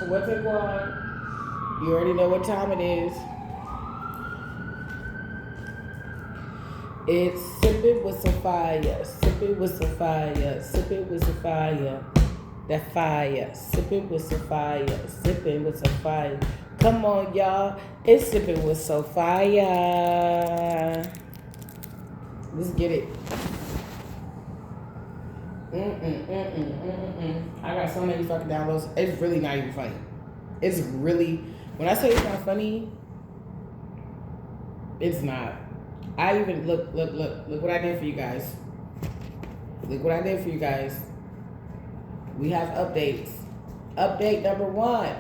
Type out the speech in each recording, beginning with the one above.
What's it called? You already know what time it is. It's sipping with some fire, sipping with some fire, sipping with some fire. That fire, sipping with some fire, sipping with some fire. Come on, y'all. It's sipping with some fire. Let's get it. I got so many fucking downloads. It's really not even funny. It's really, when I say it's not funny, it's not. I even, look what I did for you guys. Look what I did for you guys. We have updates. Update number 1.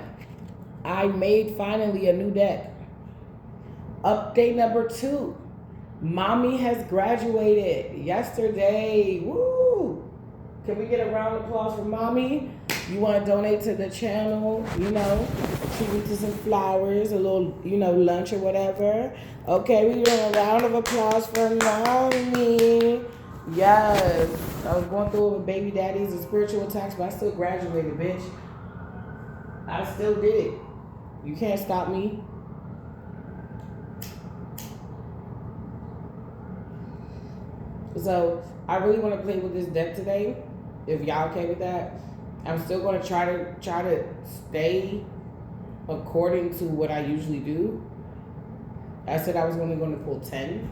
I made finally a new deck. Update number 2. Mommy has graduated yesterday. Woo! Can we get a round of applause for Mommy? You want to donate to the channel, you know, treat me to some flowers, a little, you know, lunch or whatever. Okay, we're doing a round of applause for Mommy. Yes. I was going through it with baby daddies and spiritual attacks, but I still graduated, bitch. I still did it. You can't stop me. So I really want to play with this deck today. If y'all okay with that, I'm still going to try to stay according to what I usually do. I said I was only going to pull 10,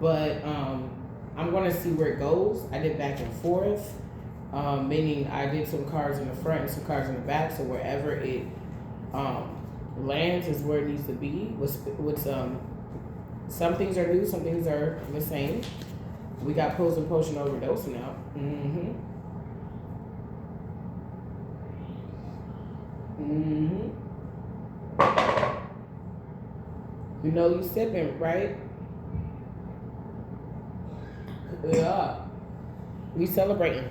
but I'm going to see where it goes. I did back and forth, meaning I did some cards in the front and some cards in the back. So wherever it lands is where it needs to be. With some things are new, some things are the same. We got pills and potion overdose now. You know you sipping, right? Yeah. We celebrating.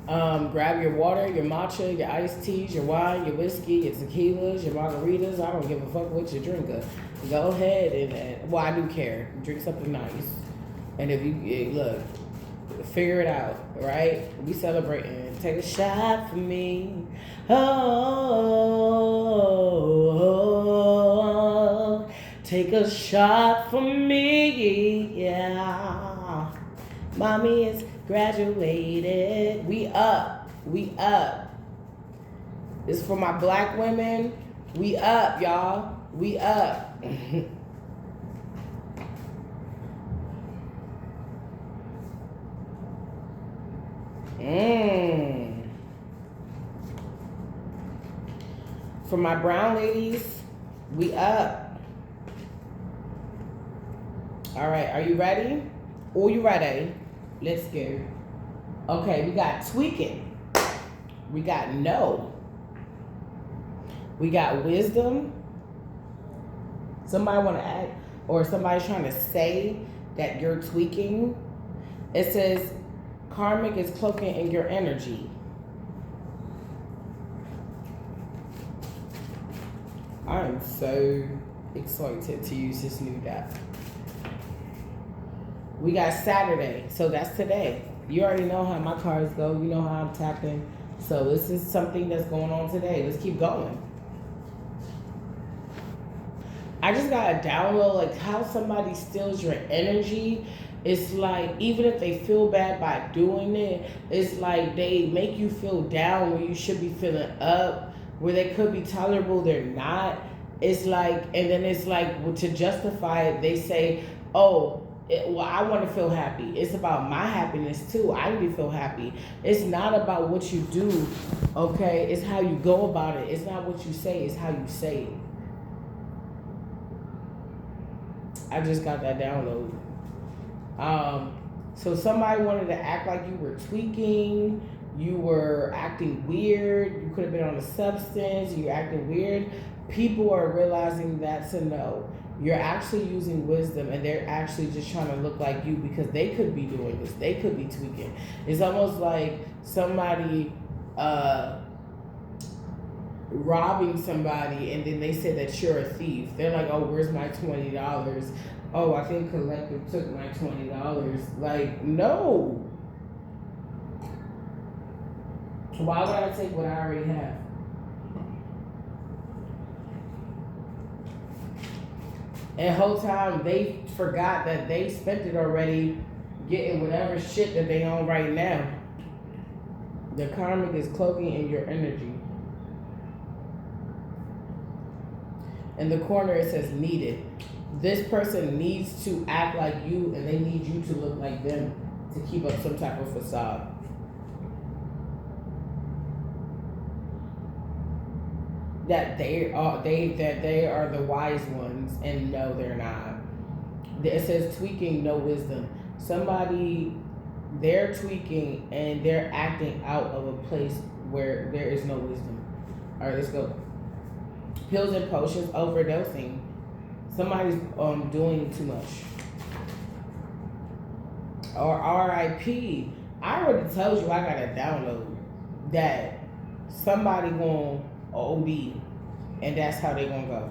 Grab your water, your matcha, your iced teas, your wine, your whiskey, your tequilas, your margaritas. I don't give a fuck what you drink. Go ahead and well, I do care. Drink something nice. And if you look, figure it out, right? We celebrating. Take a shot for me. Oh, take a shot for me. Yeah. Mommy is graduated. We up. It's for my black women. We up, y'all. We up. For my brown ladies, we up. All right, are you ready? Oh, you ready? Let's go. Okay, we got tweaking. We got no. We got wisdom. Somebody want to add, or somebody's trying to say that you're tweaking. It says karmic is cloaking in your energy. I am so excited to use this new deck. We got Saturday, so that's today. You already know how my cards go. You know how I'm tapping. So this is something that's going on today. Let's keep going. I just got a download, like how somebody steals your energy. It's like, even if they feel bad by doing it, it's like they make you feel down where you should be feeling up, where they could be tolerable, they're not. It's like, and then it's like, well, to justify it, they say, oh, well, I want to feel happy. It's about my happiness too. I need to feel happy. It's not about what you do, okay? It's how you go about it. It's not what you say, it's how you say it. I just got that download. So somebody wanted to act like you were tweaking, you were acting weird, you could have been on a substance, you're acting weird. People are realizing that's a no. You're actually using wisdom, and they're actually just trying to look like you because they could be doing this. They could be tweaking. It's almost like somebody robbing somebody, and then they say that you're a thief. They're like, oh, where's my $20? Oh, I think Collective took my $20. Like, no. Why would I take what I already have? And the whole time they forgot that they spent it already getting whatever shit that they own right now. The karmic is cloaking in your energy. In the corner it says needed. This person needs to act like you and they need you to look like them to keep up some type of facade. That they are the wise ones, and no, they're not. It says tweaking, no wisdom. Somebody, they're tweaking and they're acting out of a place where there is no wisdom. All right, let's go. Pills and potions, overdosing. Somebody's doing too much. Or RIP. I already told you I got a download that somebody going OD, and that's how they gonna go.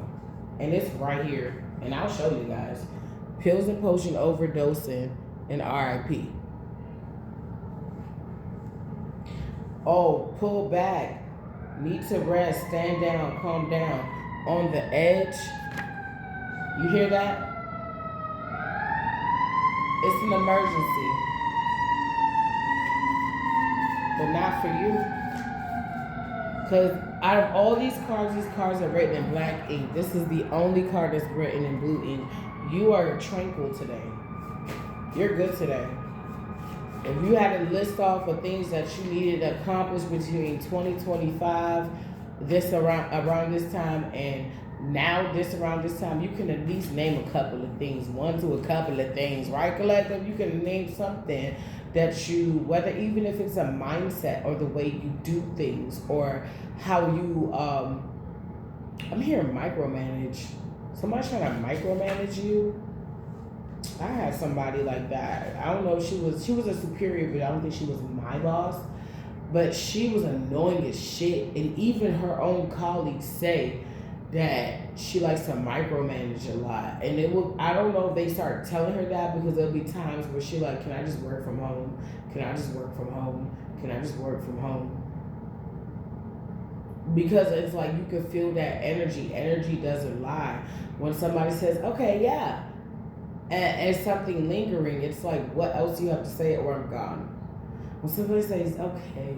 And it's right here, and I'll show you guys. Pills and potion overdosing and RIP. Oh, pull back. Need to rest. Stand down. Calm down. On the edge. You hear that? It's an emergency. But not for you. Because out of all these cards are written in black ink. This is the only card that's written in blue ink. You are tranquil today. You're good today. If you had to list off of things that you needed to accomplish between 2025, around this time, and now around this time, you can at least name a couple of things. One to a couple of things, right, collective? You can name something that you, whether even if it's a mindset or the way you do things or how you, I'm hearing micromanage. Somebody's trying to micromanage you. I had somebody like that. I don't know if she was a superior, but I don't think she was my boss. But she was annoying as shit. And even her own colleagues say that she likes to micromanage a lot. And I don't know if they start telling her that, because there'll be times where she like, can I just work from home? Can I just work from home? Can I just work from home? Because it's like you can feel that energy. Energy doesn't lie. When somebody says, okay, yeah, and something lingering, it's like, what else do you have to say or I'm gone? When somebody says, okay,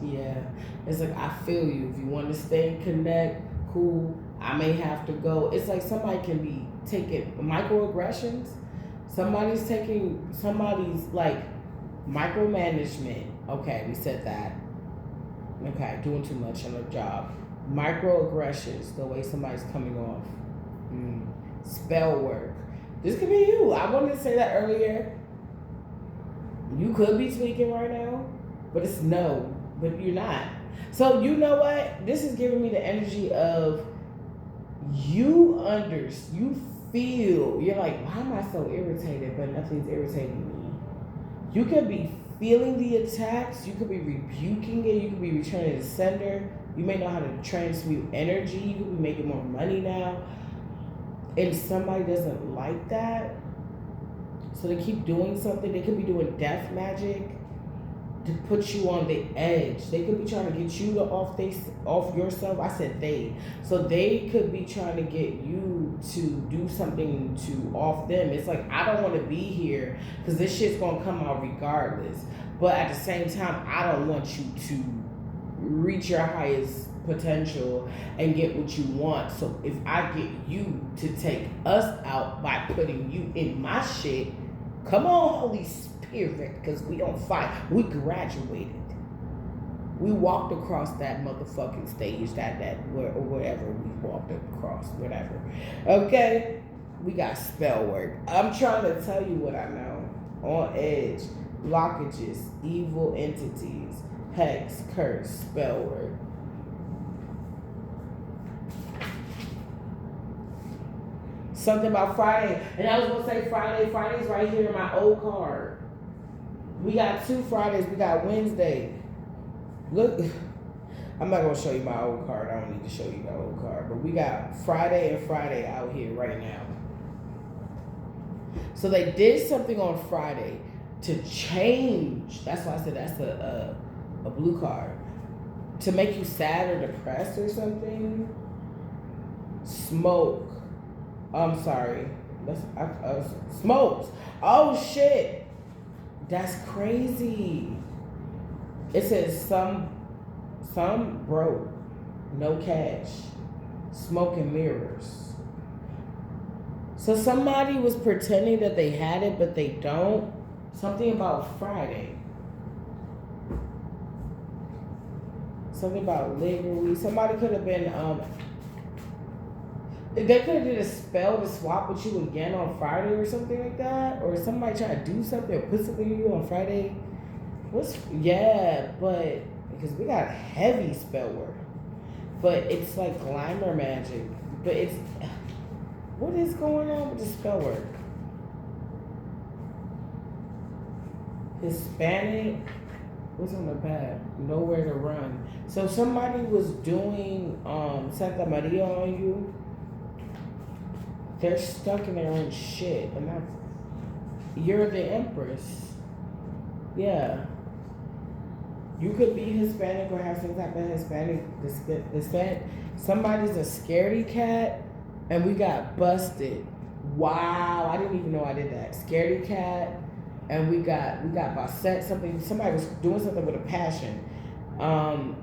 yeah, it's like, I feel you. If you want to stay and connect, cool, I may have to go. It's like somebody can be taking microaggressions. Somebody's like micromanagement. Okay, we said that. Okay, doing too much on their job. Microaggressions, the way somebody's coming off. Spell work. This could be you. I wanted to say that earlier. You could be tweaking right now, but it's no, but you're not. So you know what? This is giving me the energy of you feel, you're like, why am I so irritated? But nothing's irritating me. You could be feeling the attacks. You could be rebuking it. You could be returning the sender. You may know how to transmute energy. You could be making more money now. And somebody doesn't like that. So they keep doing something. They could be doing death magic to put you on the edge. They could be trying to get you to off yourself. I said they. So they could be trying to get you to do something to off them. It's like, I don't want to be here because this shit's going to come out regardless. But at the same time, I don't want you to reach your highest potential and get what you want. So if I get you to take us out by putting you in my shit, come on, Holy Spirit, because we don't fight. We graduated. We walked across that motherfucking stage, or whatever we walked across, whatever. Okay? We got spell work. I'm trying to tell you what I know. On edge, blockages, evil entities, hex, curse, spell work. Something about Friday. And I was going to say Friday. Friday's right here in my old card. We got 2 Fridays. We got Wednesday. Look, I'm not going to show you my old card. I don't need to show you the old card. But we got Friday and Friday out here right now. So they did something on Friday to change. That's why I said that's a blue card. To make you sad or depressed or something. Smoke. I'm sorry. Smokes. Oh shit. That's crazy. It says some broke, no cash, smoke and mirrors. So somebody was pretending that they had it, but they don't. Something about Friday. Something about legally. Somebody could have been they could have did a spell to swap with you again on Friday or something like that. Or somebody try to do something or put something in you on Friday. But because we got heavy spell work. But it's like glamour magic. But it's, what is going on with the spell work? Hispanic, what's on the back? Nowhere to run. So somebody was doing Santa Maria on you. They're stuck in their own shit. And you're the Empress. Yeah. You could be Hispanic or have some type of Hispanic descent. Somebody's a scaredy cat, and we got busted. Wow, I didn't even know I did that. Scaredy cat, and we got Bassett, something. Somebody was doing something with a passion. I'm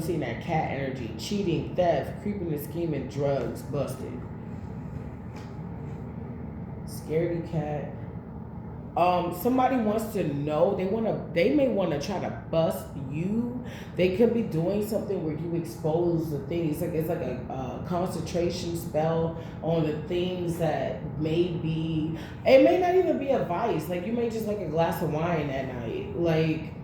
seeing that cat energy. Cheating, theft, creeping and scheming, drugs, busted. Scaredy cat. Somebody wants to know, they may want to try to bust you. They could be doing something where you expose the things. It's like a concentration spell on the things that may be, it may not even be a vice. Like you may just like a glass of wine at night. Like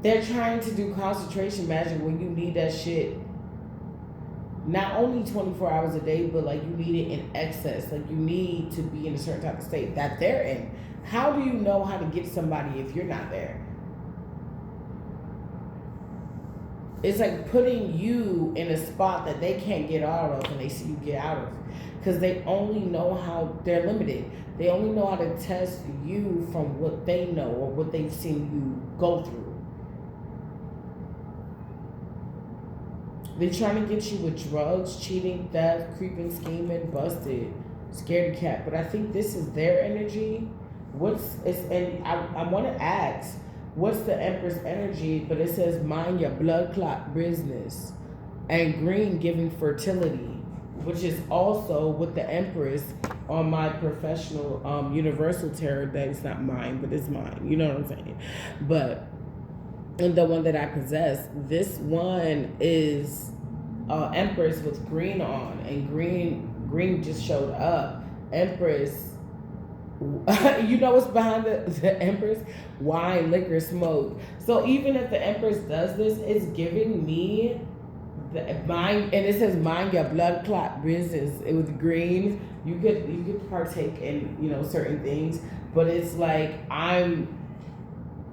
they're trying to do concentration magic when you need that shit not only 24 hours a day, but like you need it in excess. Like you need to be in a certain type of state that they're in. How do you know how to get somebody if you're not there? It's like putting you in a spot that they can't get out of and they see you get out of. Because they only know how, they're limited. They only know how to test you from what they know or what they've seen you go through. They're trying to get you with drugs, cheating, theft, creeping, scheming, busted, scaredy cat. But I think this is their energy. And I want to ask, what's the Empress energy? But it says mind your blood clot business. And green giving fertility, which is also with the Empress on my professional universal tarot deck. It's not mine, but it's mine. You know what I'm saying? But and the one that I possess, this one is Empress with green on, and green just showed up. Empress, you know what's behind the Empress? Wine, liquor, smoke. So even if the Empress does this, it's giving me the mind, and it says mind your blood clot business. It was green. You could partake in certain things, but it's like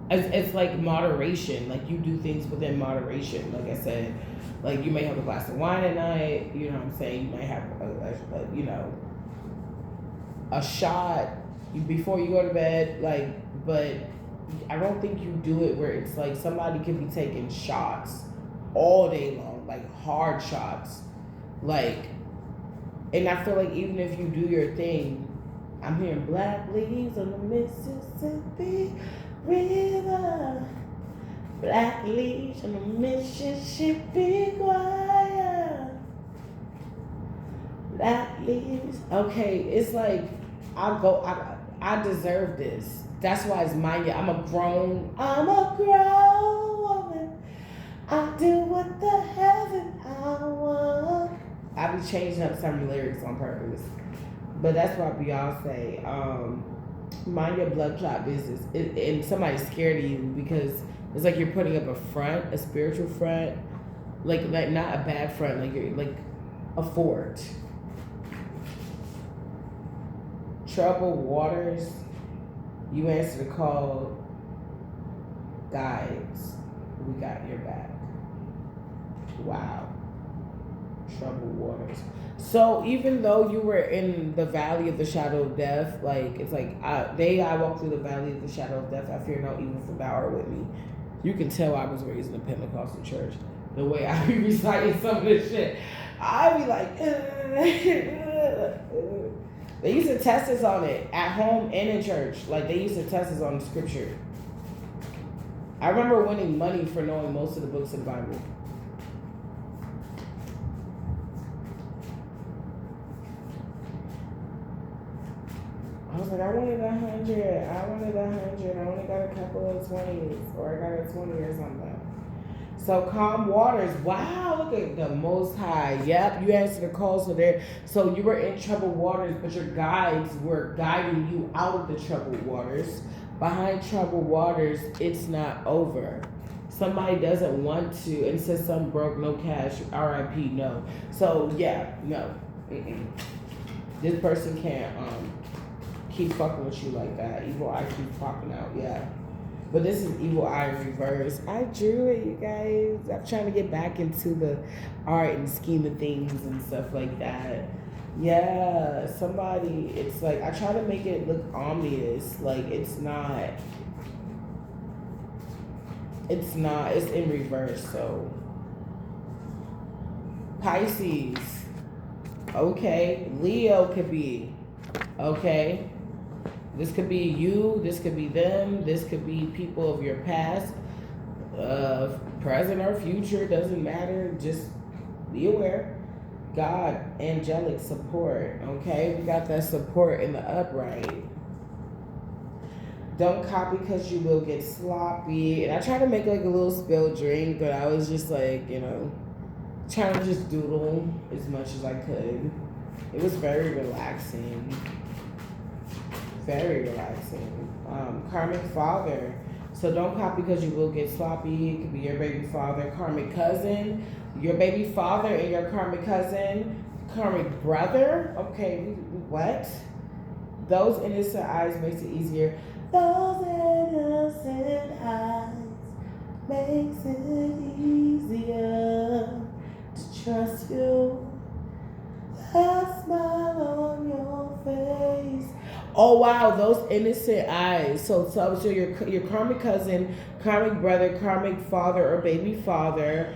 it's like moderation. Like you do things within moderation. Like I said, like you may have a glass of wine at night. You know what I'm saying? You might have a shot before you go to bed. Like, but I don't think you do it where it's like somebody could be taking shots all day long, like hard shots. Like, and I feel like even if you do your thing, I'm hearing black leaves on the Mississippi River, black leaves on the Mississippi choir, black leaves. Okay, it's like I deserve this. That's why it's mine. I'm a grown woman. I do what the heaven I want. I be changing up some lyrics on purpose, but that's why Beyonce. Mind your blood clot business. And somebody's scared of you because it's like you're putting up a front, a spiritual front, like not a bad front, like you're like a fort. Troubled waters. You answer the call. Guides, we got your back. Wow. Troubled waters. So even though you were in the valley of the shadow of death, like it's like I walk through the valley of the shadow of death. I fear no evil, for thou art with me. You can tell I was raised in a Pentecostal church. The way I be reciting some of this shit, I be like, they used to test us on it at home and in church. Like they used to test us on the scripture. I remember winning money for knowing most of the books of the Bible. I was like, I wanted 100. I wanted 100. I only got a couple of 20s, or I got a 20 or something. So calm waters. Wow, look at the Most High. Yep, you answered the call. So you were in troubled waters, but your guides were guiding you out of the troubled waters. Behind troubled waters, it's not over. Somebody doesn't want to, and says some broke, no cash, RIP, no. So yeah, no. This person can't keep fucking with you like that. Evil eye keeps popping out, yeah. But this is evil eye in reverse. I drew it, you guys. I'm trying to get back into the art and scheme of things and stuff like that. Yeah, somebody, it's like, I try to make it look ominous. Like, it's not, it's in reverse, so. Pisces. Okay, Leo could be, okay. This could be you, this could be them, this could be people of your past, present or future, doesn't matter, just be aware. God, angelic support, okay? We got that support in the upright. Don't copy because you will get sloppy. And I tried to make like a little spilled drink, but I was just like, you know, trying to just doodle as much as I could. It was very relaxing. Very relaxing. Karmic father. So don't copy because you will get sloppy. It could be your baby father, karmic cousin, your baby father and your karmic cousin, karmic brother. Okay, what? Those innocent eyes makes it easier. Those innocent eyes makes it easier to trust you. That smile on your face. Oh wow, those innocent eyes. So your karmic cousin, karmic brother, karmic father, or baby father,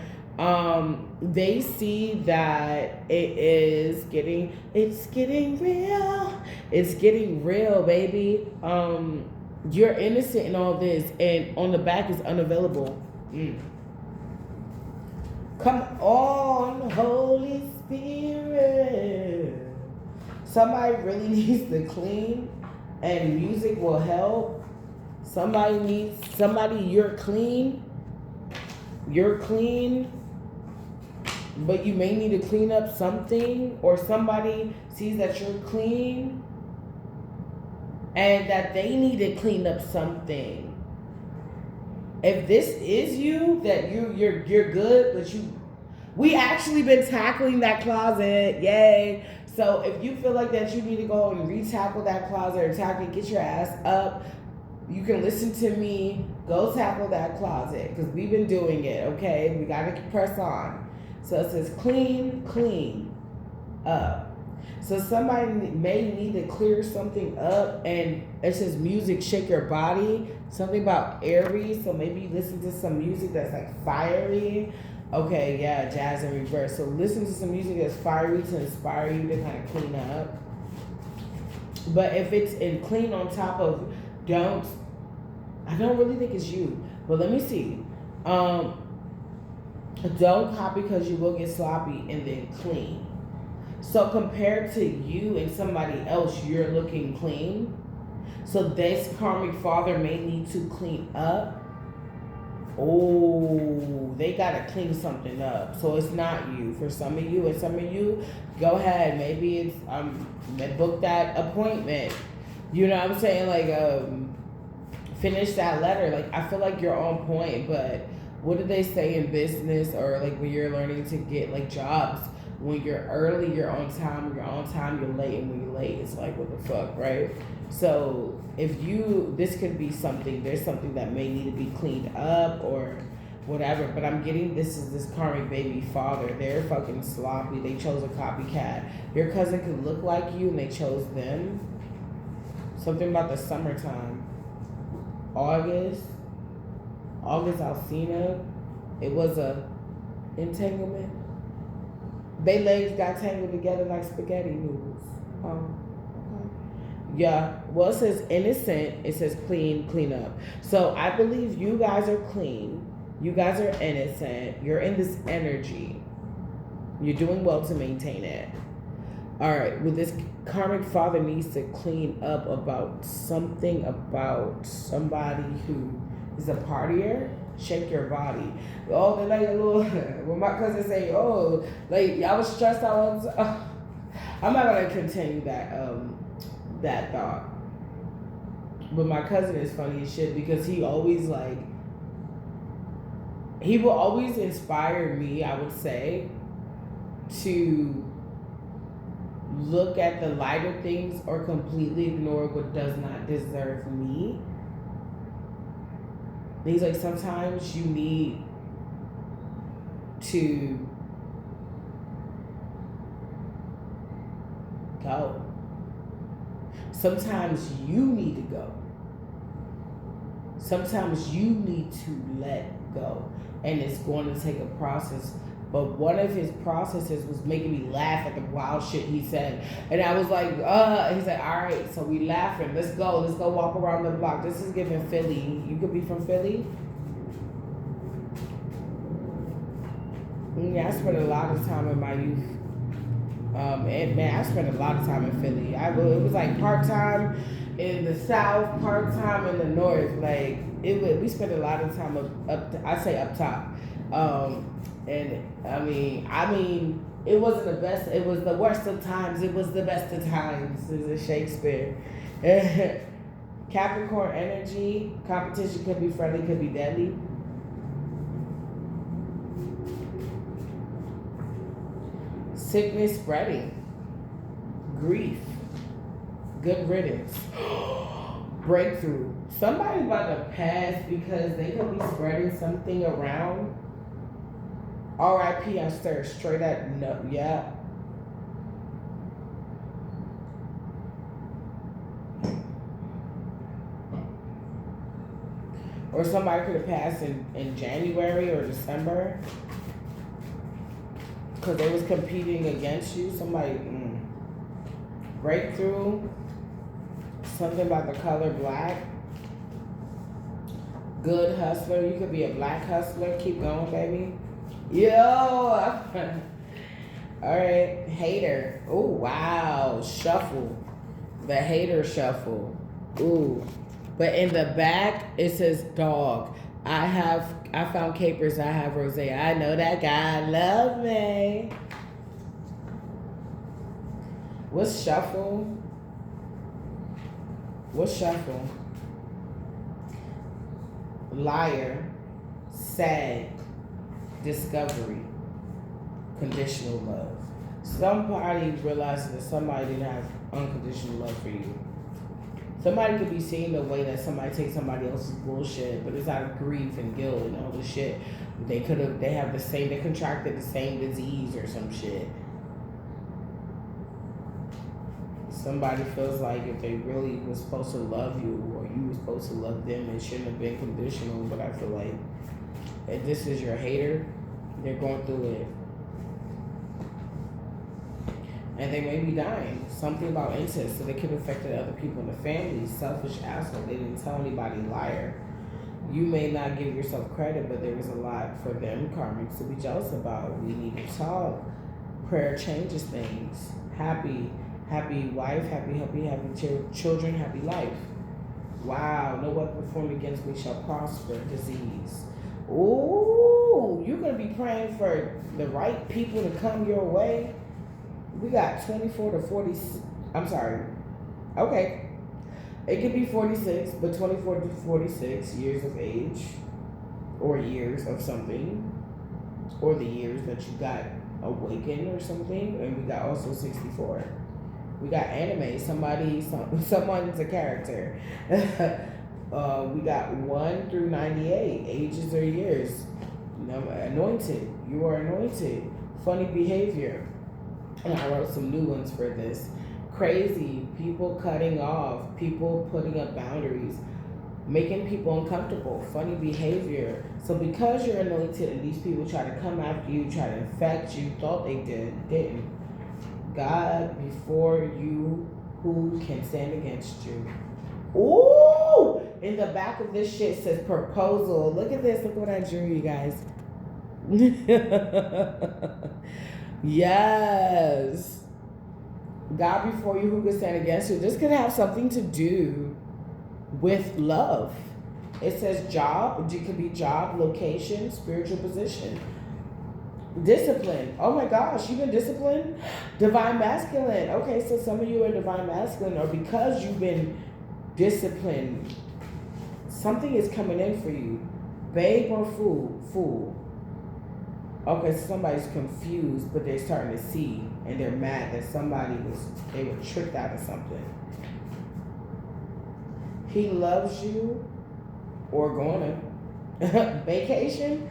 they see that it's getting real. It's getting real, baby. You're innocent in all this, and on the back is unavailable. Come on, Holy Spirit. Somebody really needs to clean, and music will help. You're clean, but you may need to clean up something, or somebody sees that you're clean and that they need to clean up something. If this is you, that you're good, but we actually been tackling that closet, yay. So if you feel like that you need to go and re-tackle that closet or tackle it, get your ass up. You can listen to me. Go tackle that closet because we've been doing it, okay? We got to press on. So it says clean up. So somebody may need to clear something up, and it says music, shake your body. Something about Aries, so maybe listen to some music that's like fiery. Okay, yeah, jazz in reverse. So listen to some music that's fiery to inspire you to kind of clean up. But if it's in clean on top of I don't really think it's you. But let me see. Don't copy because you will get sloppy, and then clean. So compared to you and somebody else, you're looking clean. So this karmic father may need to clean up. Oh, they gotta clean something up. So it's not you. For some of you, and some of you, go ahead. Maybe it's book that appointment. You know what I'm saying? Like finish that letter. Like I feel like you're on point, but what do they say in business, or like when you're learning to get like jobs? When you're early, you're on time. When you're on time, you're late. And when you're late, it's like, what the fuck, right? So if this could be something, there's something that may need to be cleaned up, or whatever. But I'm getting this is this karmic baby father. They're fucking sloppy. They chose a copycat. Your cousin could look like you and they chose them. Something about the summertime. August Alsina. It was a entanglement. They legs got tangled together like spaghetti noodles. Okay. Yeah. Well, it says innocent. It says clean, clean up. So I believe you guys are clean. You guys are innocent. You're in this energy. You're doing well to maintain it. All right. Well, this karmic father needs to clean up about something about somebody who is a partier. Shake your body. Oh, they like a little. When my cousin say, "Oh, like y'all was stressed out," I'm not gonna continue that thought. But my cousin is funny as shit because he always like. He will always inspire me, I would say, to look at the lighter things or completely ignore what does not deserve me. He's like, sometimes you need to go. Sometimes you need to go. Sometimes you need to let go. And it's going to take a process. But one of his processes was making me laugh at the wild shit he said. And I was like, he said, all right, so we laughing. Let's go walk around the block. This is giving Philly. You could be from Philly? Yeah, I spent a lot of time in my youth. And man, I spent a lot of time in Philly. It was like part-time in the south, part-time in the north. Like, we spent a lot of time up top. And I mean, it wasn't the best. It was the worst of times. It was the best of times. This is Shakespeare. Capricorn energy. Competition could be friendly, could be deadly. Sickness spreading. Grief. Good riddance. Breakthrough. Somebody's about to pass because they could be spreading something around. R.I.P. I stare straight at no. Yeah. Or somebody could have passed in January or December because they was competing against you. Somebody breakthrough. Something about the color black. Good hustler. You could be a black hustler. Keep going, baby. Yo. All right. Hater. Oh, wow. Shuffle. The hater shuffle. Ooh. But in the back, it says dog. I found capers. I have rose. I know that guy love me. What's shuffle? What's shuffle? Liar. Sad. Discovery. Conditional love. Somebody realizing that somebody didn't have unconditional love for you. Somebody could be seeing the way that somebody takes somebody else's bullshit, but it's out of grief and guilt and all this shit. They contracted the same disease or some shit. Somebody feels like if they really was supposed to love you or you were supposed to love them, it shouldn't have been conditional. But I feel like if this is your hater, they're going through it. And they may be dying. Something about incest, so they could have affected other people in the family. Selfish asshole. They didn't tell anybody. Liar. You may not give yourself credit, but there was a lot for them karmics to be jealous about. We need to talk. Prayer changes things. Happy wife, happy children, happy life. Wow. No weapon formed against me shall prosper. Disease. Ooh, you're going to be praying for the right people to come your way. We got 24 to 40. I'm sorry. Okay. It could be 46, but 24 to 46 years of age or years of something or the years that you got awakened or something. And we got also 64. We got anime. Someone's a character. We got 1 through 98. Ages or years. Anointed. You are anointed. Funny behavior. And I wrote some new ones for this. Crazy. People cutting off. People putting up boundaries. Making people uncomfortable. Funny behavior. So because you're anointed and these people try to come after you, try to infect you, thought they didn't. God before you, who can stand against you? Ooh! In the back of this shit says proposal. Look at this. Look what I drew, you guys. Yes. God before you, who can stand against you? This could have something to do with love. It says job. It could be job, location, spiritual position. Discipline. Oh my gosh, you've been disciplined? Divine masculine. Okay, so some of you are divine masculine, or because you've been disciplined, something is coming in for you. Babe or fool? Fool. Okay, so somebody's confused, but they're starting to see, and they're mad that they were tricked out of something. He loves you, or going to vacation.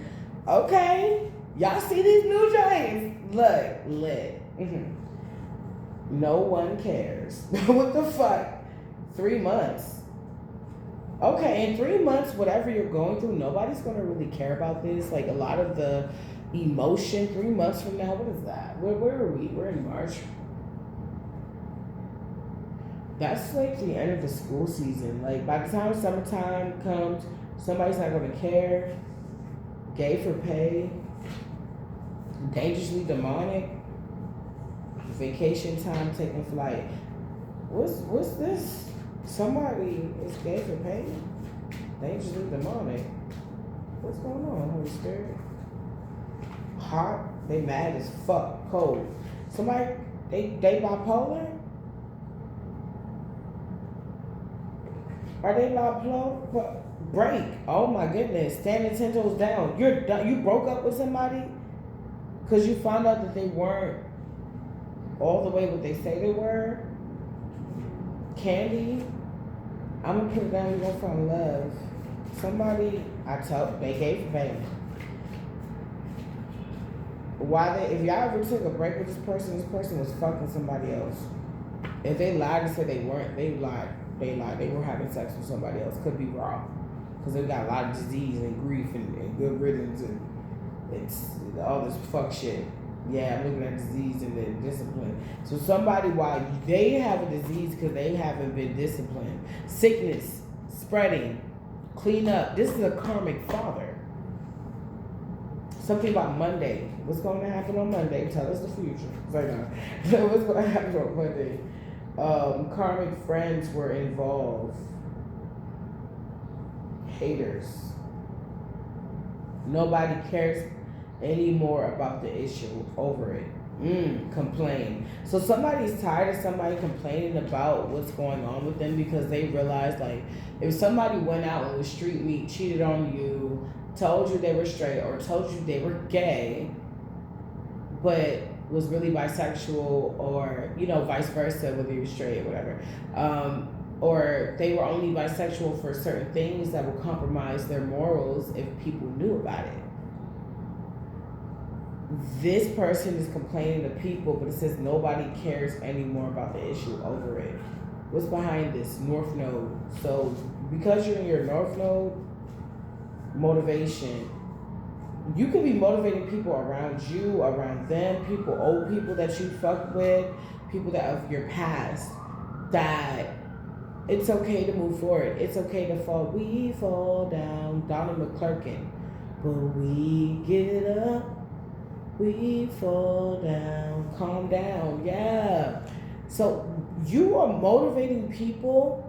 Okay, y'all see these new joints? Look, lit. No one cares. What the fuck? 3 months. Okay, in 3 months, whatever you're going through, nobody's gonna really care about this. Like a lot of the emotion, 3 months from now, what is that? Where are we? We're in March. That's like the end of the school season. Like by the time summertime comes, somebody's not gonna care. Gay for pay. Dangerously demonic. Vacation time, taking flight. What's this? Somebody is gay for pay. Dangerously demonic. What's going on, Holy Spirit? Hot. They mad as fuck. Cold. Somebody they bipolar? Are they bipolar? Break. Oh my goodness. Standing 10 toes down. You're done. You broke up with somebody because you found out that they weren't all the way what they say they were. Candy. I'm gonna put it down. You're gonna find love. Somebody they gave for payment. If y'all ever took a break with this person was fucking somebody else. If they lied and said they weren't, they lied. They were having sex with somebody else. Could be wrong. Because they got a lot of disease and grief and good riddance and it's all this fuck shit. Yeah, I'm looking at disease and then discipline. So somebody, while they have a disease because they haven't been disciplined, sickness, spreading, clean up. This is a karmic father. Something about Monday. What's going to happen on Monday? Tell us the future. What's going to happen on Monday? Karmic friends were involved. Haters. Nobody cares anymore about the issue. Over it. Complain. So somebody's tired of somebody complaining about what's going on with them because they realize, like, if somebody went out and was street meat, cheated on you, told you they were straight, or told you they were gay, but was really bisexual, or, vice versa, whether you're straight or whatever, or they were only bisexual for certain things that will compromise their morals if people knew about it. This person is complaining to people, but it says nobody cares anymore about the issue. Over it. What's behind this? North Node. So because you're in your North Node, motivation. You could be motivating people around you, around them, people, old people that you fuck with, people that of your past, that it's okay to move forward. It's okay to fall. We fall down. Donnie McClurkin. But we get up. We fall down. Calm down. Yeah. So you are motivating people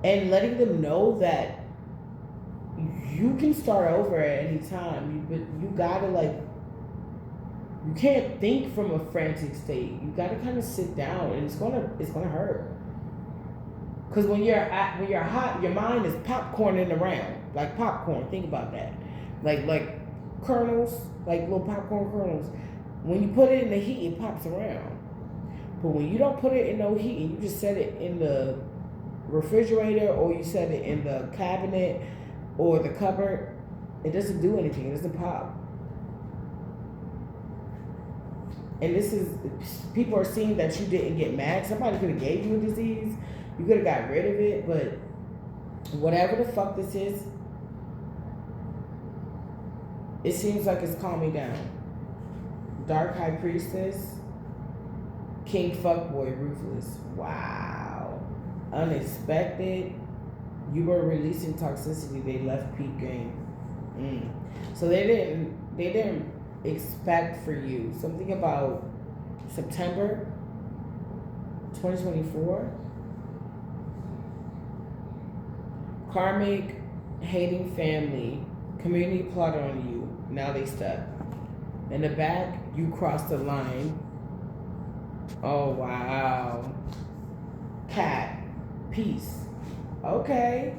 and letting them know that you can start over at any time. But you gotta, you can't think from a frantic state. You gotta kind of sit down, and it's gonna hurt. Cause when you're hot, your mind is popcorning around like popcorn. Think about that, like kernels, like little popcorn kernels. When you put it in the heat, it pops around. But when you don't put it in no heat and you just set it in the refrigerator or you set it in the cabinet or the cupboard, It doesn't do anything. It doesn't pop. And this is, people are seeing that you didn't get mad. Somebody could have gave you a disease. You could have got rid of it. But whatever the fuck this is, it seems like it's calming down. Dark High Priestess. King Fuckboy Ruthless. Wow. Unexpected. You were releasing toxicity. They left peak game. So they didn't expect for you. Something about September 2024. Karmic hating family. Community plot on you. Now they stuck. In the back, you crossed the line. Oh, wow. Cat. Peace. Okay.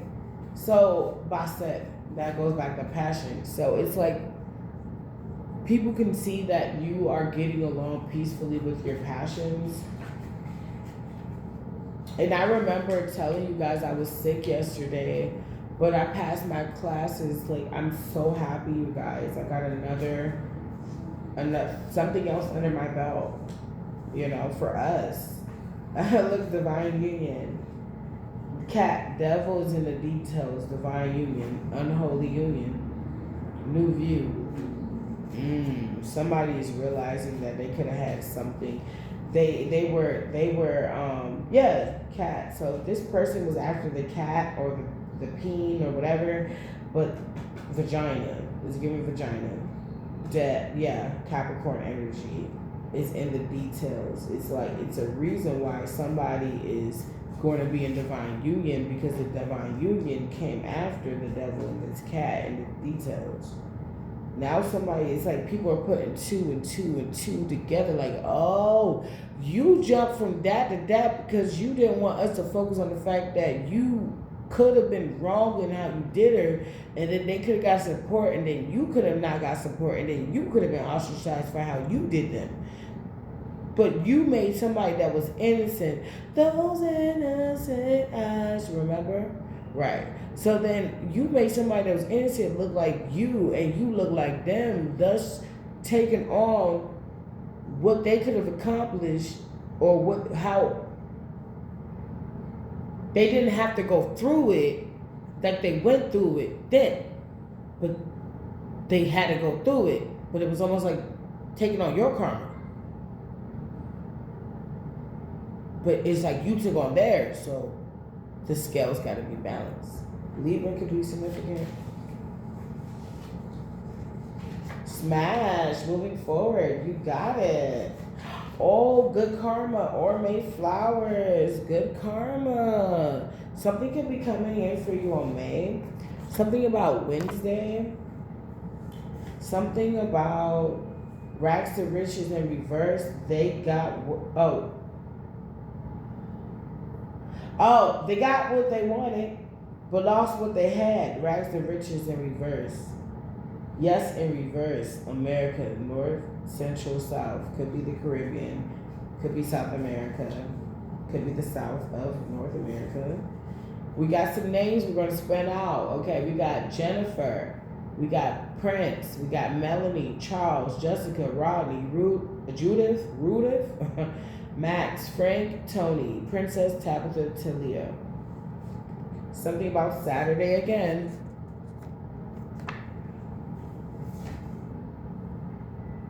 So, Basset. That goes back to passion. So, it's like people can see that you are getting along peacefully with your passions. And I remember telling you guys I was sick yesterday, but I passed my classes. Like, I'm so happy, you guys. I got another something else under my belt, you know, for us. Look, divine union. Cat, devil is in the details. Divine union, unholy union, new view. Somebody is realizing that they could have had something. They were cat. So this person was after the cat or the peen or whatever, but vagina is giving vagina. Capricorn energy is in the details. It's like it's a reason why somebody is going to be in divine union, because the divine union came after the devil and this cat in the details. Now somebody, it's like people are putting two and two together, like, oh, you jumped from that to that because you didn't want us to focus on the fact that you could have been wrong in how you did her, and then they could have got support, and then you could have not got support, and then you could have been ostracized for how you did them. But you made somebody that was innocent, those innocent eyes, remember? Right. So then you made somebody that was innocent look like you, and you look like them, thus taking on what they could have accomplished, or how they didn't have to go through it, like they went through it then, but they had to go through it. But it was almost like taking on your karma. But it's like you took on theirs, so the scales got to be balanced. Libra could be significant. Smash, moving forward, you got it. Oh, good karma, Orme flowers, good karma. Something could be coming in for you on May. Something about Wednesday. Something about rags to riches in reverse. They got, they got what they wanted, but lost what they had. Rags to riches in reverse. Yes, in reverse. America, North, Central, South. Could be the Caribbean. Could be South America. Could be the South of North America. We got some names we're going to spin out. Okay, we got Jennifer. We got Prince. We got Melanie, Charles, Jessica, Rodney, Judith, Max, Frank, Tony, Princess, Tabitha, Talia. Something about Saturday again.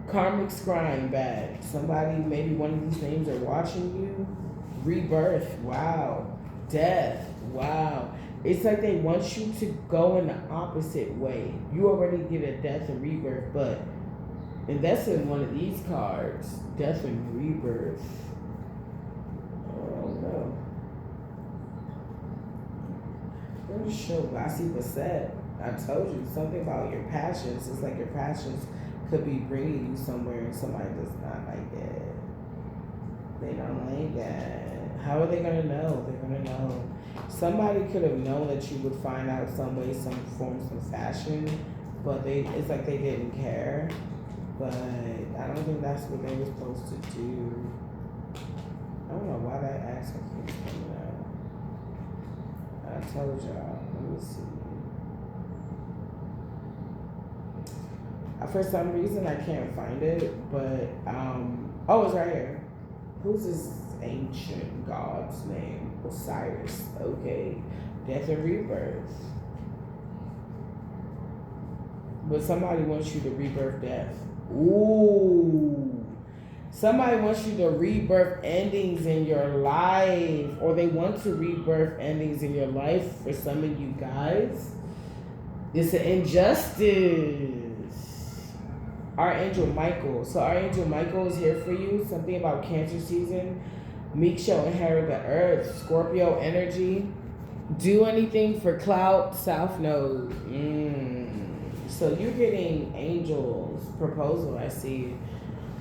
Karmic scrying bag. Somebody, maybe one of these names are watching you. Rebirth. Wow. Death. Wow. It's like they want you to go in the opposite way. You already get a death and rebirth, but and that's in one of these cards. Death and rebirth. Oh no. Pretty sure Lassie Bassett. I told you something about your passions. It's like your passions could be bringing you somewhere and somebody does not like it. They don't like that. How are they going to know? They're going to know. Somebody could have known that you would find out some way, some form, some fashion, but it's like they didn't care. But I don't think that's what they were supposed to do. I don't know why that accent keeps coming out. I told y'all. Let me see. For some reason, I can't find it, but oh, it's right here. Who's this ancient god's name? Osiris. Okay, death and rebirth. But somebody wants you to rebirth death. Ooh. Somebody wants you to rebirth endings in your life, or they want to rebirth endings in your life for some of you guys. It's an injustice. Archangel Michael. So Archangel Michael is here for you. Something about Cancer season. Meek shall inherit the earth. Scorpio energy. Do anything for clout. South Node. So you're getting angels proposal. I see.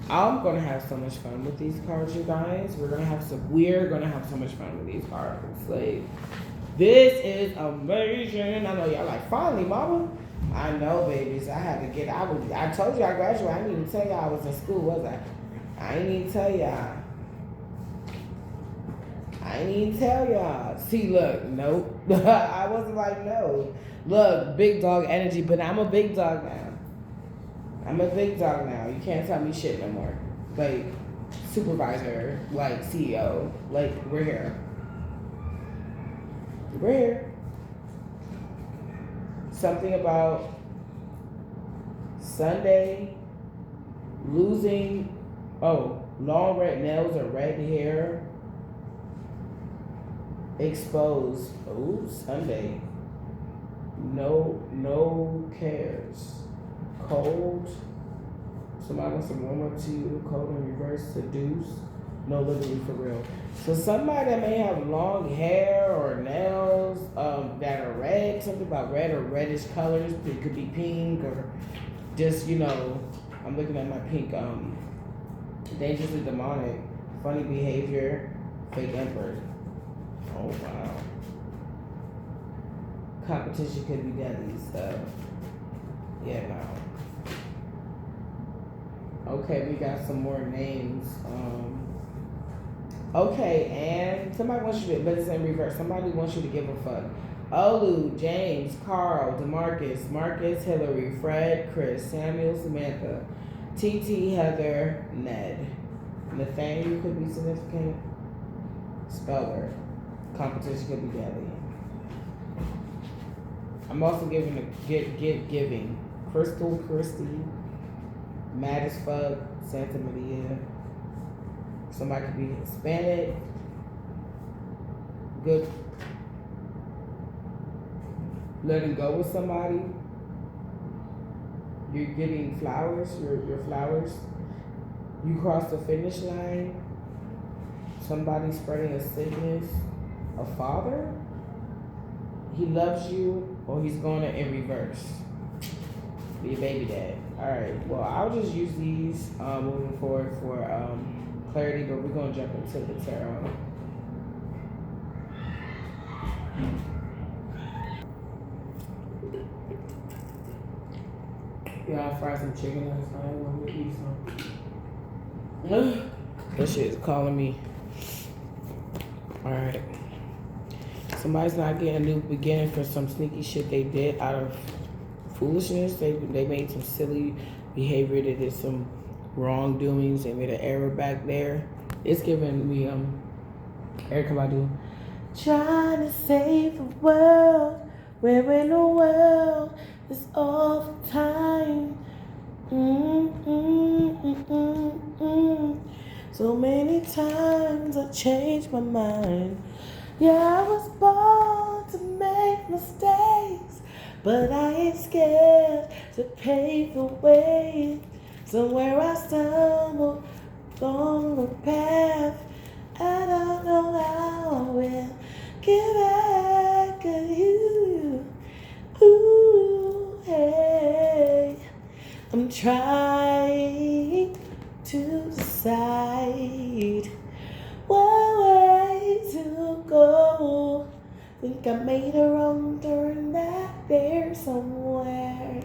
I'm gonna have so much fun with these cards, you guys. We're gonna have so much fun with these cards. Like, this is amazing. I know y'all like, finally, mama. I know, babies. I had to get. I told you I graduated. I didn't even tell y'all I was in school, was I? I didn't even tell y'all. See, look, nope. I wasn't like, no. Look, big dog energy, but I'm a big dog now. You can't tell me shit no more. Like, supervisor, like, CEO. Like, we're here. Something about Sunday, losing, long red nails or red hair, exposed. Sunday. No cares. Cold. Somebody wants to warm up to you. Cold in reverse. Seduce. No, literally for real. So somebody that may have long hair or nails that are red. Something about red or reddish colors. It could be pink or just, I'm looking at my pink. Dangerously demonic. Funny behavior. Fake emperor. Oh, wow. Competition could be deadly stuff. Yeah, no. Okay, we got some more names. Okay, and somebody wants you to, but it's in reverse. Somebody wants you to give a fuck. Olu, James, Carl, DeMarcus, Marcus, Hillary, Fred, Chris, Samuel, Samantha, TT, Heather, Ned. Nathaniel could be significant. Speller. Competition could be deadly. I'm also giving giving. Crystal, Christy, Mad as fuck, Santa Maria. Somebody could be Hispanic. Good. Letting go with somebody. You're getting flowers, your flowers. You cross the finish line. Somebody spreading a sickness. A father. He loves you, or he's going in reverse. Be your baby dad. Alright, well, I'll just use these moving forward for clarity, but we're going to jump into the tarot. Yeah, I fried some chicken last night. I want to eat some. That shit is calling me. Alright. Somebody's not getting a new beginning for some sneaky shit they did out of foolishness. They made some silly behavior. They did some wrongdoings. They made an error back there. It's giving me Erykah Badu. Trying to save the world. We're in a world that's all the time. So many times I changed my mind. Yeah, I was born to make mistakes, but I ain't scared to pave the way. Somewhere I stumbled on the path, I don't know how I will get back at you. Ooh, hey, I'm trying to decide what way to go. Think I made a wrong turn back there somewhere.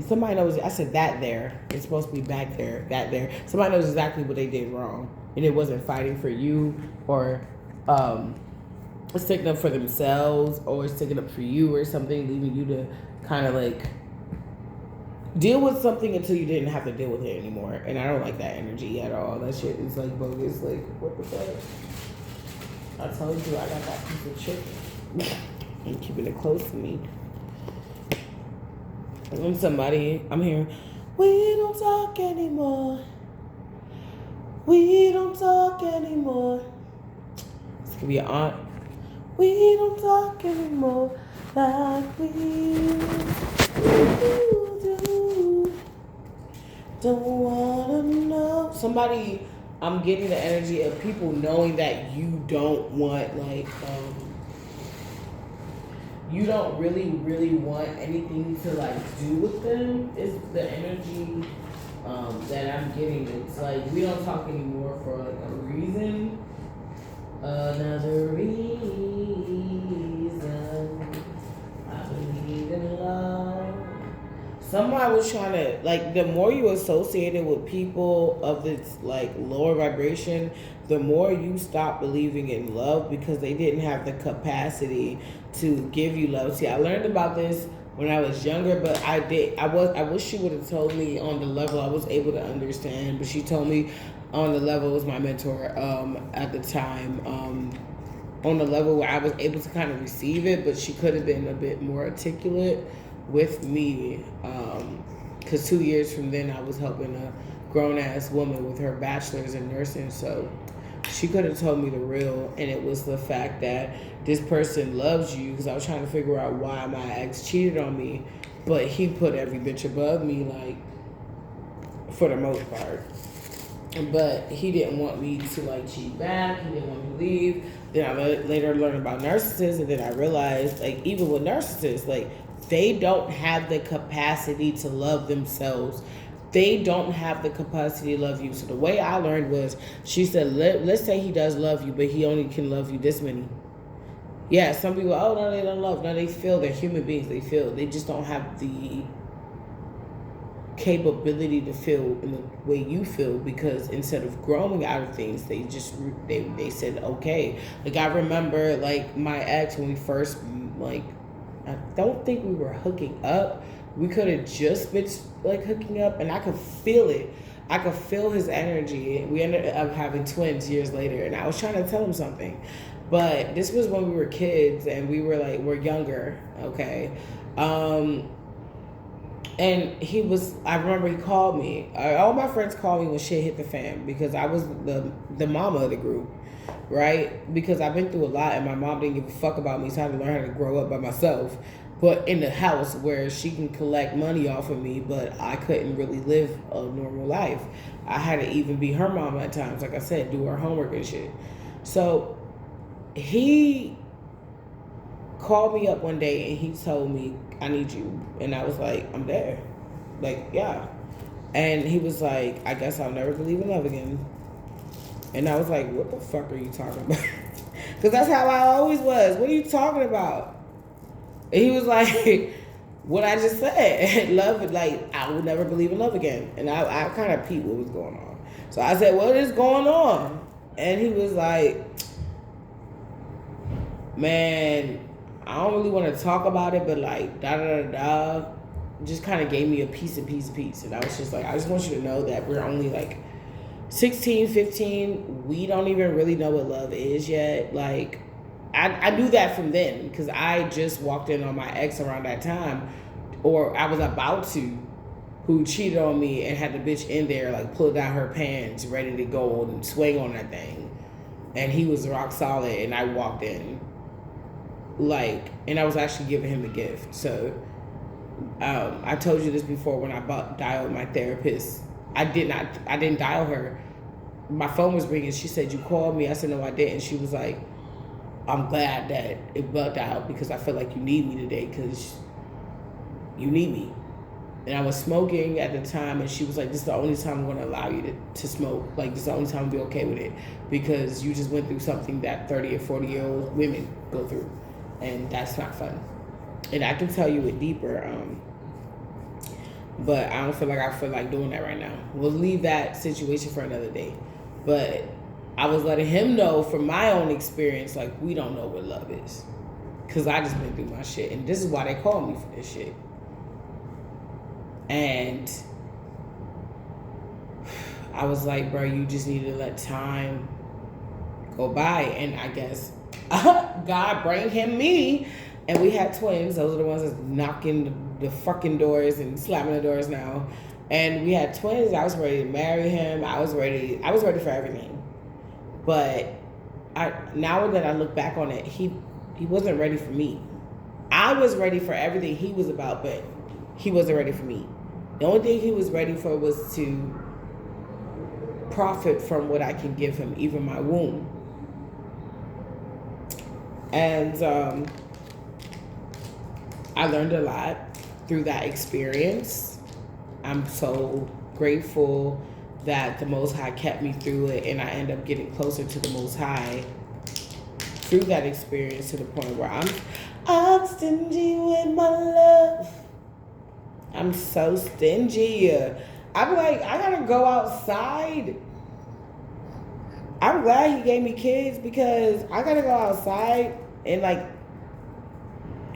Somebody knows. I said that there. It's supposed to be back there. That there. Somebody knows exactly what they did wrong, and it wasn't fighting for you or sticking up for themselves or sticking up for you or something, leaving you to kind of like Deal with something until you didn't have to deal with it anymore. And I don't like that energy at all. That shit is like bogus. Like, what the fuck? I told you I got that piece of chicken. I'm keeping it close to me. And somebody, I'm hearing, we don't talk anymore. We don't talk anymore. This could be an aunt. We don't talk anymore like we do. Don't wanna know. Somebody, I'm getting the energy of people knowing that you don't want, like, you don't really want anything to, like, do with them, is the energy that I'm getting. It's like, we don't talk anymore for, like, a reason. Another reason I believe in love. Somebody was trying to, like, the more you associate it with people of this, like, lower vibration, the more you stop believing in love because they didn't have the capacity to give you love. See, I learned about this when I was younger, but I wish she would have told me on the level I was able to understand, but she told me on the level, was my mentor at the time, on the level where I was able to kind of receive it, but she could have been a bit more articulate with me, because 2 years from then I was helping a grown-ass woman with her bachelor's in nursing, so she could have told me the real, and it was the fact that this person loves you, because I was trying to figure out why my ex cheated on me, but he put every bitch above me, like, for the most part. But he didn't want me to, like, cheat back. He didn't want me to leave. Then I later learned about narcissists, and then I realized, like, even with narcissists, like, they don't have the capacity to love themselves. They don't have the capacity to love you. So the way I learned was, she said, let's say he does love you, but he only can love you this many. Yeah, some people, oh, no, they don't love. No, they feel. They're human beings. They feel. They just don't have the capability to feel in the way you feel, because instead of growing out of things, they said, okay. Like, I remember, like, my ex, when we first, like, I don't think we were hooking up. We could have just been, like, hooking up, and I could feel it. I could feel his energy. We ended up having twins years later, and I was trying to tell him something. But this was when we were kids, and we were, like, we're younger, okay? And he was, I remember he called me. All my friends called me when shit hit the fan, because I was the mama of the group, right? Because I've been through a lot, and my mom didn't give a fuck about me, so I had to learn how to grow up by myself. But in the house where she can collect money off of me, but I couldn't really live a normal life. I had to even be her mama at times, like I said, do her homework and shit. So he called me up one day, and he told me, I need you. And I was like, I'm there. Like, yeah. And he was like, I guess I'll never believe in love again. And I was like, what the fuck are you talking about? Because that's how I always was. What are you talking about? And he was like, what I just said. Love, like, I will never believe in love again. And I kind of peeped what was going on. So I said, what is going on? And he was like, man, I don't really want to talk about it, but, like, da-da-da-da, just kind of gave me a piece. And I was just like, I just want you to know that we're only, like, 16, 15. We don't even really know what love is yet. Like, I knew that from then, because I just walked in on my ex around that time, or I was about to, who cheated on me and had the bitch in there, like, pull down her pants, ready to go and swing on that thing. And he was rock solid, and I walked in. Like, and I was actually giving him a gift. So I told you this before, when I dialed my therapist, I didn't dial her. My phone was ringing. She said, you called me? I said, no, I didn't. She was like, I'm glad that it bugged out, because I feel like you need me today, because you need me. And I was smoking at the time, and she was like, this is the only time I'm going to allow you to smoke. Like, this is the only time I'll be okay with it, because you just went through something that 30 or 40-year-old women go through. And that's not fun. And I can tell you it deeper, but I don't feel like doing that right now. We'll leave that situation for another day. But I was letting him know from my own experience, like, we don't know what love is. Because I just been through my shit. And this is why they call me for this shit. And I was like, bro, you just need to let time go by. And I guess God bring him me. And we had twins. Those are the ones that's knocking the fucking doors and slamming the doors now. And we had twins. I was ready to marry him. I was ready for everything. But now that I look back on it, he wasn't ready for me. I was ready for everything he was about, but he wasn't ready for me. The only thing he was ready for was to profit from what I can give him, even my womb. And I learned a lot through that experience. I'm so grateful that the Most High kept me through it, and I end up getting closer to the Most High through that experience, to the point where I'm stingy with my love. I'm so stingy. I'm like, I gotta go outside. I'm glad he gave me kids, because I gotta go outside and like,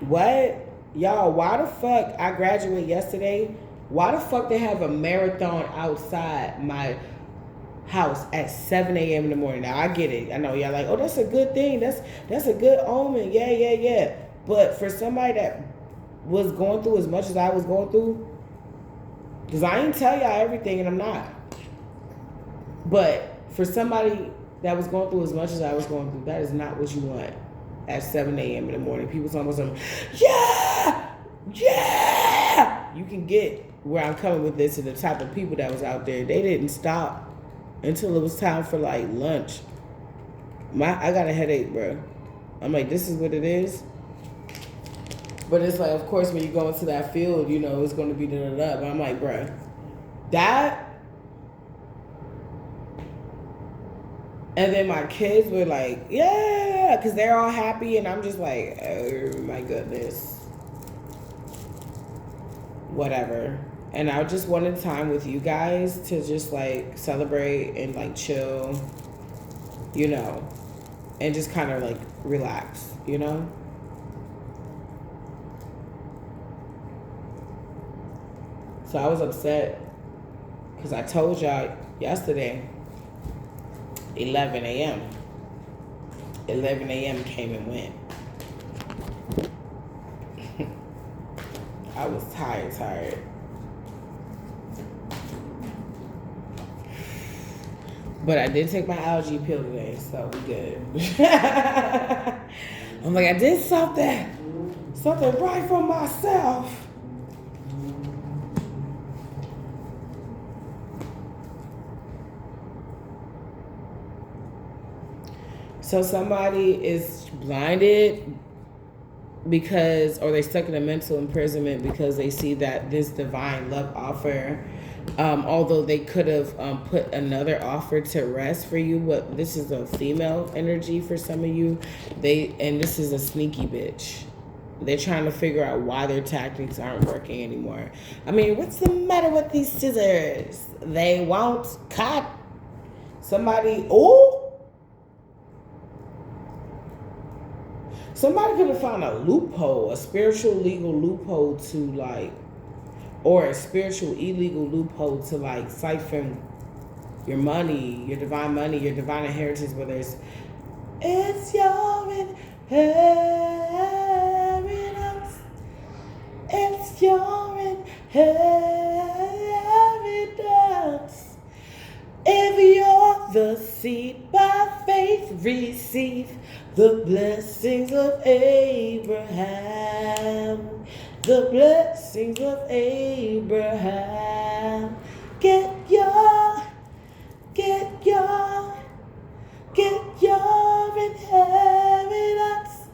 what? Y'all, why the fuck I graduated yesterday? Why the fuck they have a marathon outside my house at 7 a.m. in the morning? Now, I get it. I know y'all like, oh, that's a good thing. That's a good omen. Yeah. But for somebody that was going through as much as I was going through, because I ain't tell y'all everything, and I'm not. But for somebody that was going through as much as I was going through, that is not what you want at 7 a.m. in the morning. People talking about something, yeah! You can get where I'm coming with this, to the type of people that was out there. They didn't stop until it was time for like lunch. I got a headache, bro. I'm like, this is what it is. But it's like, of course, when you go into that field, you know, it's going to be da-da-da. But I'm like, bro, that. And then my kids were like, yeah, because they're all happy. And I'm just like, oh, my goodness. Whatever. And I just wanted time with you guys to just like celebrate and like chill, you know, and just kind of like relax, you know? So I was upset because I told y'all yesterday, 11 a.m. 11 a.m. came and went. I was tired. But I did take my allergy pill today, so we good. I'm like, I did something right for myself. So somebody is blinded because, or they stuck in a mental imprisonment because they see that this divine love offer, although they could have put another offer to rest for you, but this is a female energy for some of you. And this is a sneaky bitch. They're trying to figure out why their tactics aren't working anymore. I mean, what's the matter with these scissors? They won't cut. Somebody could have found a loophole, a spiritual legal loophole to like, or a spiritual illegal loophole to like siphon your money, your divine inheritance, whether it's your inheritance, it's your inheritance. If you're the seed by faith, receive the blessings of Abraham. The blessings of Abraham. Get your inheritance.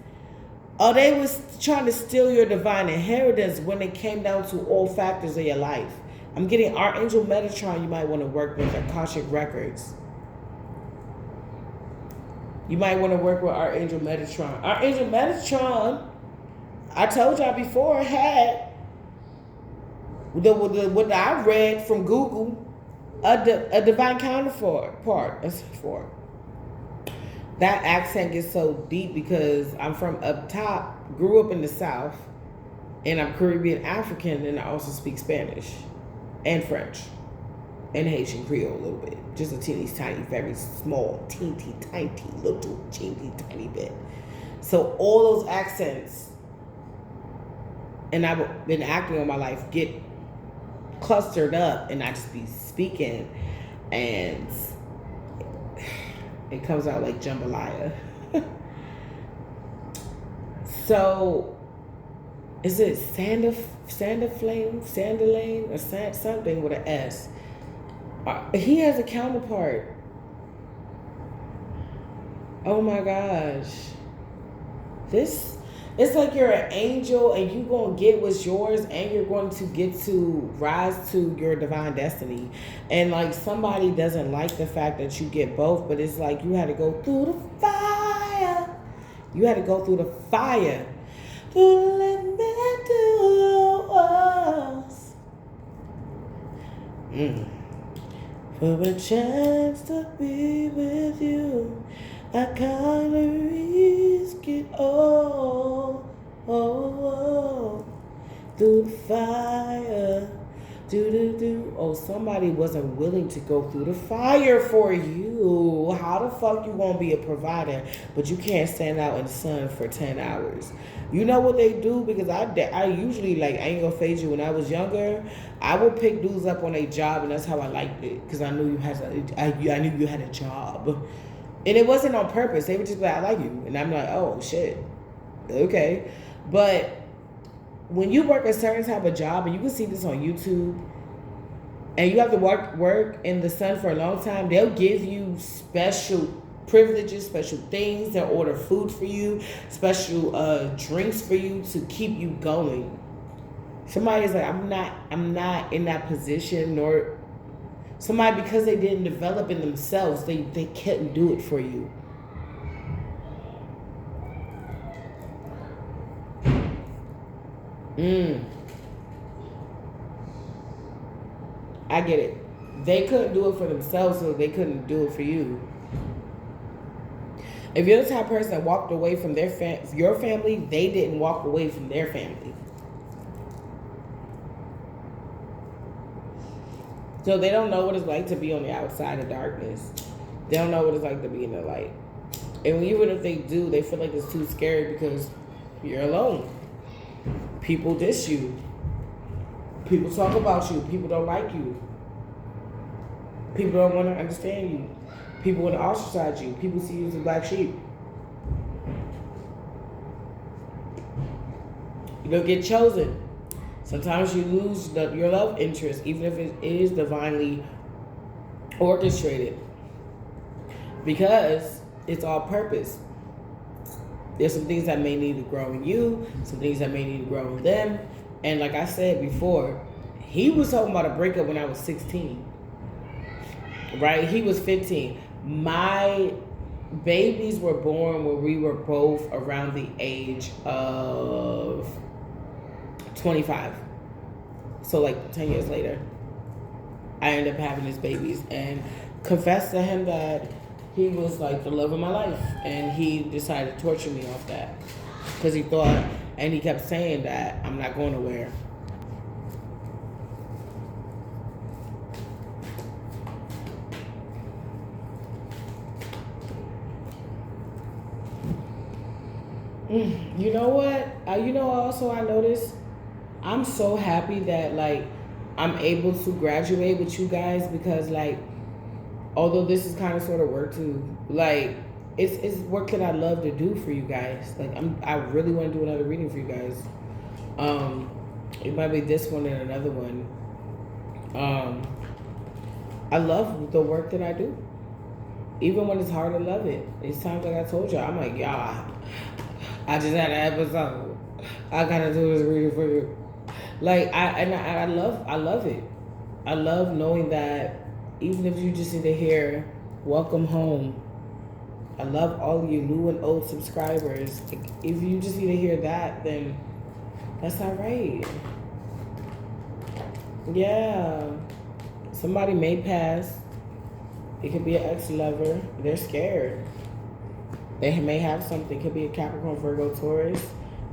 Oh, they was trying to steal your divine inheritance when it came down to all factors of your life. I'm getting Archangel Metatron you might want to work with, Akashic Records. You might want to work with Archangel Metatron. Archangel Metatron, I told y'all before, had what I read from Google, a divine counterpart. For that accent gets so deep because I'm from up top, grew up in the South, and I'm Caribbean African, and I also speak Spanish. and French and Haitian Creole a little bit. Just a teeny tiny, very small, teeny tiny, little teeny tiny bit. So all those accents, and I've been acting all my life, get clustered up, and I just be speaking, and it comes out like jambalaya. So, is it Sandalane or something with an S? He has a counterpart. Oh my gosh. It's like you're an angel and you're going to get what's yours, and you're going to get to rise to your divine destiny. And like, somebody doesn't like the fact that you get both, but it's like you had to go through the fire. You had to go through the fire to let me do us. For a chance to be with you, I kinda risk it all. Through the fire. Oh, somebody wasn't willing to go through the fire for you. How the fuck you gonna be a provider, but you can't stand out in the sun for 10 hours? You know what they do? Because I usually, like, I ain't gonna phase you. When I was younger, I would pick dudes up on a job, and that's how I liked it. Because I knew you had I knew you had a job. And it wasn't on purpose. They would just be like, I like you. And I'm like, oh, shit. Okay. But when you work a certain type of job, and you can see this on YouTube, and you have to work in the sun for a long time, they'll give you special privileges, special things. They'll order food for you, special drinks for you to keep you going. Somebody's like, I'm not in that position, nor somebody, because they didn't develop in themselves, they couldn't do it for you. I get it. They couldn't do it for themselves, so they couldn't do it for you. If you're the type of person that walked away from your family, they didn't walk away from their family. So they don't know what it's like to be on the outside of darkness. They don't know what it's like to be in the light. And even if they do, they feel like it's too scary because you're alone. People diss you. People talk about you. People don't like you. People don't want to understand you. People want to ostracize you. People see you as a black sheep. You don't get chosen. Sometimes you lose your love interest, even if it is divinely orchestrated, because it's all purpose. There's some things that may need to grow in you, some things that may need to grow in them. And like I said before, he was talking about a breakup when I was 16. Right? He was 15. My babies were born when we were both around the age of 25. So like 10 years later, I ended up having his babies, and confessed to him that he was like the love of my life, and he decided to torture me off that because he thought, and he kept saying that I'm not going nowhere. You know what? Also I noticed, I'm so happy that like I'm able to graduate with you guys, because like, although this is kind of sort of work too, like it's work that I love to do for you guys. Like I really want to do another reading for you guys. It might be this one and another one. I love the work that I do, even when it's hard to love it. It's times like I told you, I'm like, y'all, I just had an episode. I gotta do this reading for you. Like I love it. I love knowing that even if you just need to hear welcome home. I love all of you new and old subscribers. If you just need to hear that, then that's all right. Yeah. Somebody may pass. It could be an ex-lover. They're scared. They may have something. It could be a Capricorn, Virgo, Taurus.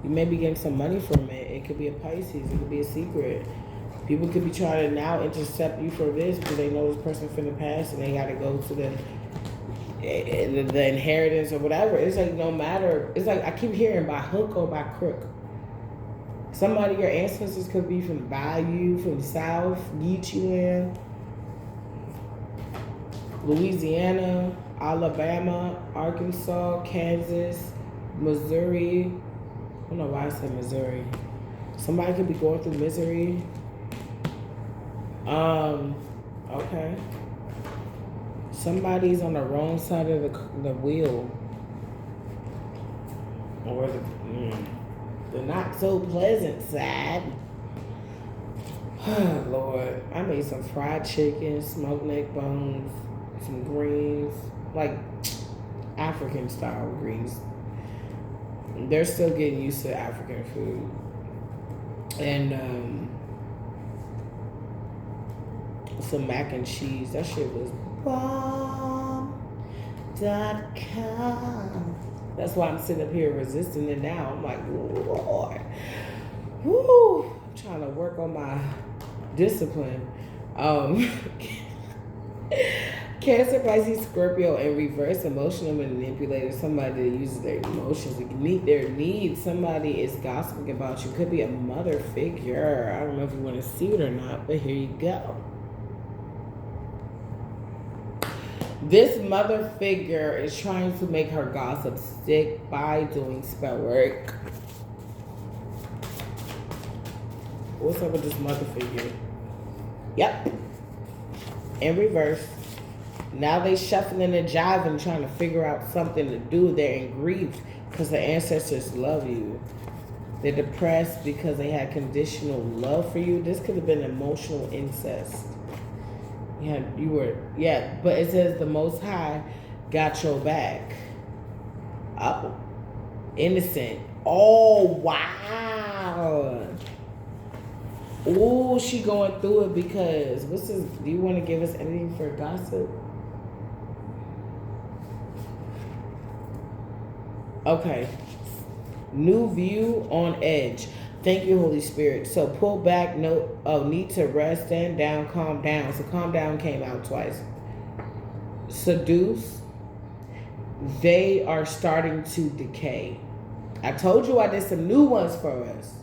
You may be getting some money from it. It could be a Pisces. It could be a secret. People could be trying to now intercept you for this because they know this person finna pass and they got to go to the inheritance or whatever. It's like no matter. It's like I keep hearing by hook or by crook. Somebody, your ancestors could be from the Bayou, from the South, Geechee land, Louisiana, Alabama, Arkansas, Kansas, Missouri. I don't know why I said Missouri. Somebody could be going through misery. Okay. Somebody's on the wrong side of the wheel. Or the not so pleasant side. Oh, Lord. I made some fried chicken, smoked neck bones, some greens, like African style greens. They're still getting used to African food. And some mac and cheese. That shit was bomb.com. That's why I'm sitting up here resisting it now. I'm like, Lord. Woo. I'm trying to work on my discipline. Cancer, Pisces, Scorpio, and reverse emotional manipulator. Somebody that uses their emotions to meet their needs. Somebody is gossiping about you. Could be a mother figure. I don't know if you want to see it or not, but here you go. This mother figure is trying to make her gossip stick by doing spell work. What's up with this mother figure? Yep. In reverse. Now they shuffling and jiving, trying to figure out something to do. They're in grief because the ancestors love you. They're depressed because they had conditional love for you. This could have been emotional incest. Yeah, but it says the Most High got your back. Oh, innocent. Oh, wow. Oh, she going through it because, do you want to give us anything for gossip? Okay. New view on edge. Thank you, Holy Spirit. So pull back, need to rest, stand down, calm down. So calm down came out twice. Seduce. They are starting to decay. I told you I did some new ones for us.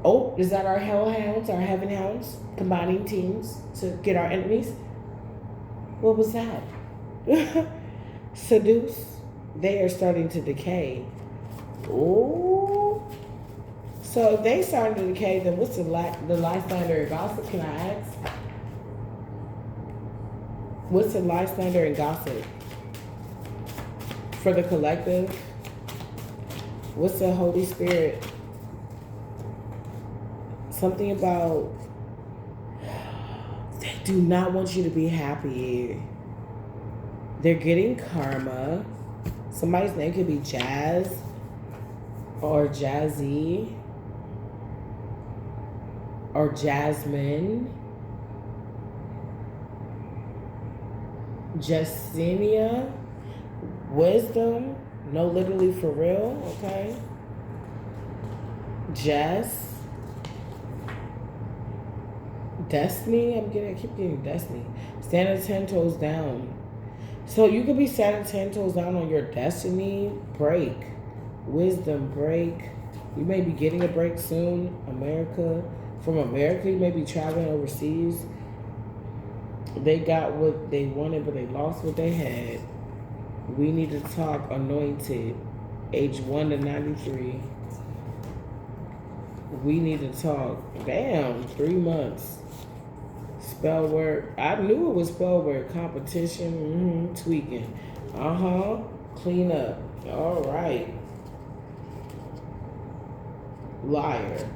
Oh, is that our hellhounds, our heaven hounds, combining teams to get our enemies? What was that? Seduce. They are starting to decay. Ooh. So if they starting to decay, then what's the Lysander and gossip? Can I ask? What's the Lysander and gossip? For the collective? What's the Holy Spirit? Something about they do not want you to be happy. They're getting karma. Somebody's name could be Jazz or Jazzy or Jasmine. Jessenia. Wisdom. No, literally for real. Okay. Jess. Destiny. I keep getting Destiny. Standing 10 toes down. So you could be standing 10 toes down on your destiny. Break. Wisdom break. You may be getting a break soon. From America, you may be traveling overseas. They got what they wanted, but they lost what they had. We need to talk. Anointed. Age 1 to 93. We need to talk. Damn, 3 months. Spell work. I knew it was spell work. Competition. Tweaking. Clean up. All right. Liar.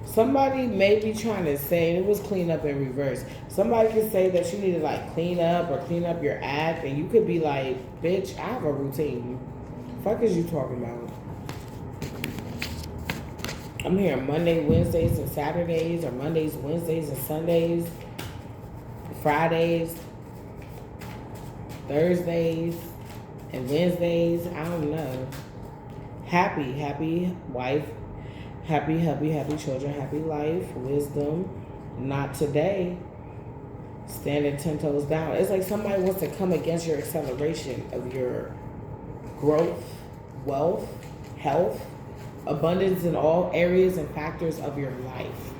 Somebody may be trying to say, and it was clean up in reverse. Somebody could say that you need to like clean up or clean up your act, and you could be like, bitch, I have a routine. Fuck is you talking about? I'm here Monday, Wednesdays, and Saturdays, or Mondays, Wednesdays, and Sundays. Fridays, Thursdays, and Wednesdays. I don't know. Happy wife. Happy, happy, happy children, happy life, wisdom. Not today. Standing 10 toes down. It's like somebody wants to come against your acceleration of your growth, wealth, health, abundance in all areas and factors of your life.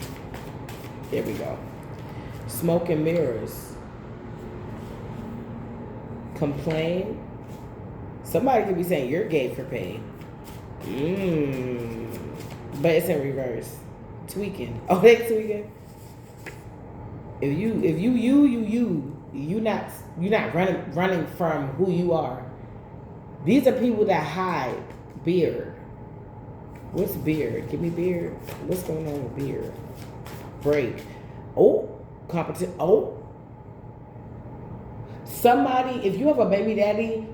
There we go. Smoke and mirrors. Complain. Somebody could be saying you're gay for pay. But it's in reverse. Tweaking. Oh, they tweaking. If you not running from who you are. These are people that hide beard. What's beard? Give me beard. What's going on with beard? Break. Oh, competition. Oh. Somebody, if you have a baby daddy,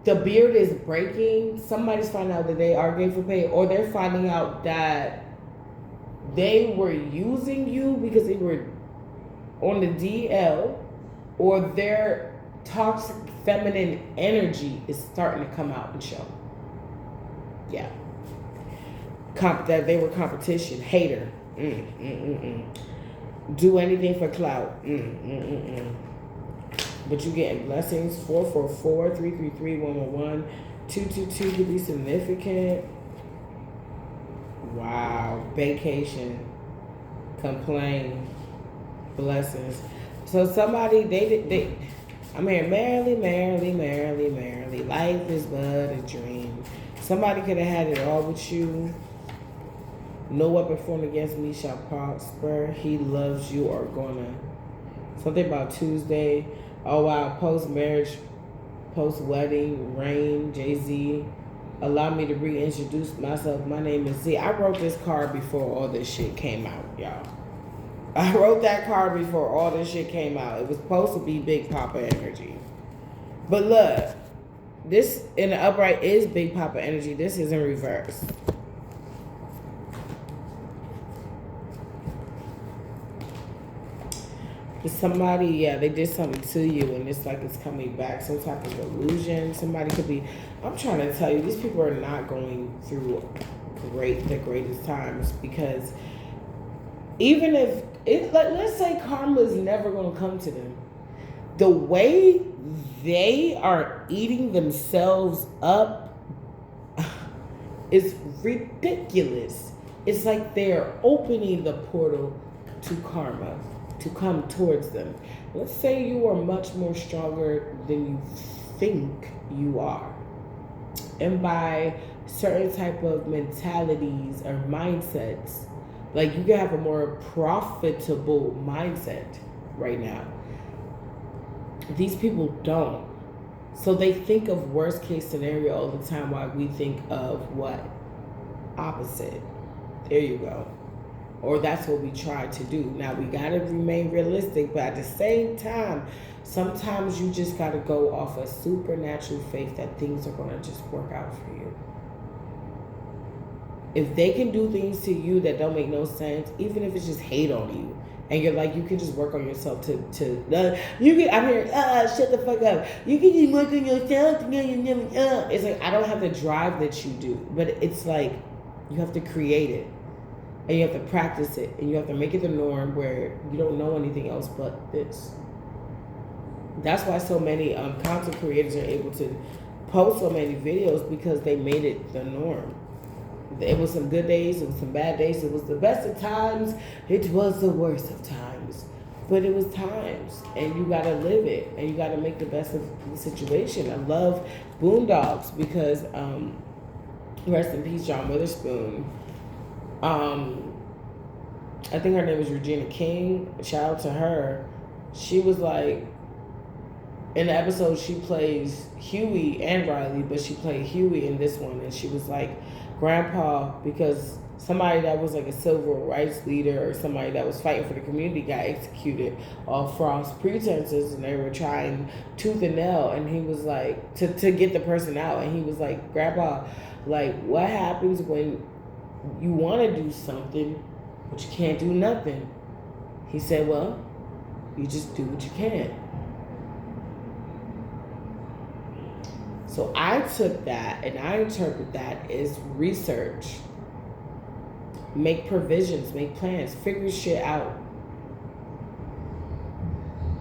the beard is breaking. Somebody's finding out that they are gay for pay, or they're finding out that they were using you because they were on the DL, or their toxic feminine energy is starting to come out and show. Yeah. That they were competition, hater. Do anything for clout. But you getting blessings. 444, 333, 111, 222 could be significant. Wow. Vacation. Complain. Blessings. So somebody, they I'm here merrily. Life is but a dream. Somebody could have had it all with you. No weapon formed against me shall prosper. He loves you or gonna. Something about Tuesday. Oh wow, post-marriage, post-wedding, rain, Jay-Z. Allow me to reintroduce myself. My name is Z. I wrote this card before all this shit came out, y'all. I wrote that card before all this shit came out. It was supposed to be Big Papa energy. But look, this in the upright is Big Papa energy. This is in reverse. Somebody, yeah, they did something to you and it's like it's coming back. Some type of illusion. Somebody could be, I'm trying to tell you, these people are not going through the greatest times, because even if it, like, let's say karma is never going to come to them, the way they are eating themselves up is ridiculous. It's like they're opening the portal to karma to come towards them. Let's say you are much more stronger than you think you are, and by certain type of mentalities or mindsets, like you can have a more profitable mindset right now. These people don't. So they think of worst case scenario all the time, while we think of what? Opposite. There you go. Or that's what we try to do. Now we gotta remain realistic, but at the same time, sometimes you just gotta go off a supernatural faith that things are gonna just work out for you. If they can do things to you that don't make no sense, even if it's just hate on you, and you're like, you can just work on yourself you can, I'm here, shut the fuck up. You can just work on yourself, It's like, I don't have the drive that you do, but it's like, you have to create it. And you have to practice it, and you have to make it the norm where you don't know anything else but this. That's why so many content creators are able to post so many videos, because they made it the norm. It was some good days, it was some bad days, it was the best of times, it was the worst of times. But it was times, and you gotta live it, and you gotta make the best of the situation. I love Boondocks because, rest in peace, John Witherspoon. I think her name was Regina King. Shout out to her. She was like, in the episode she plays Huey and Riley, but she played Huey in this one, and she was like, Grandpa, because somebody that was like a civil rights leader or somebody that was fighting for the community got executed off false pretenses, and they were trying tooth and nail, and he was like, to get the person out, and he was like, Grandpa, like, what happens when you want to do something, but you can't do nothing? He said, well, you just do what you can. So I took that and I interpret that as research. Make provisions, make plans, figure shit out.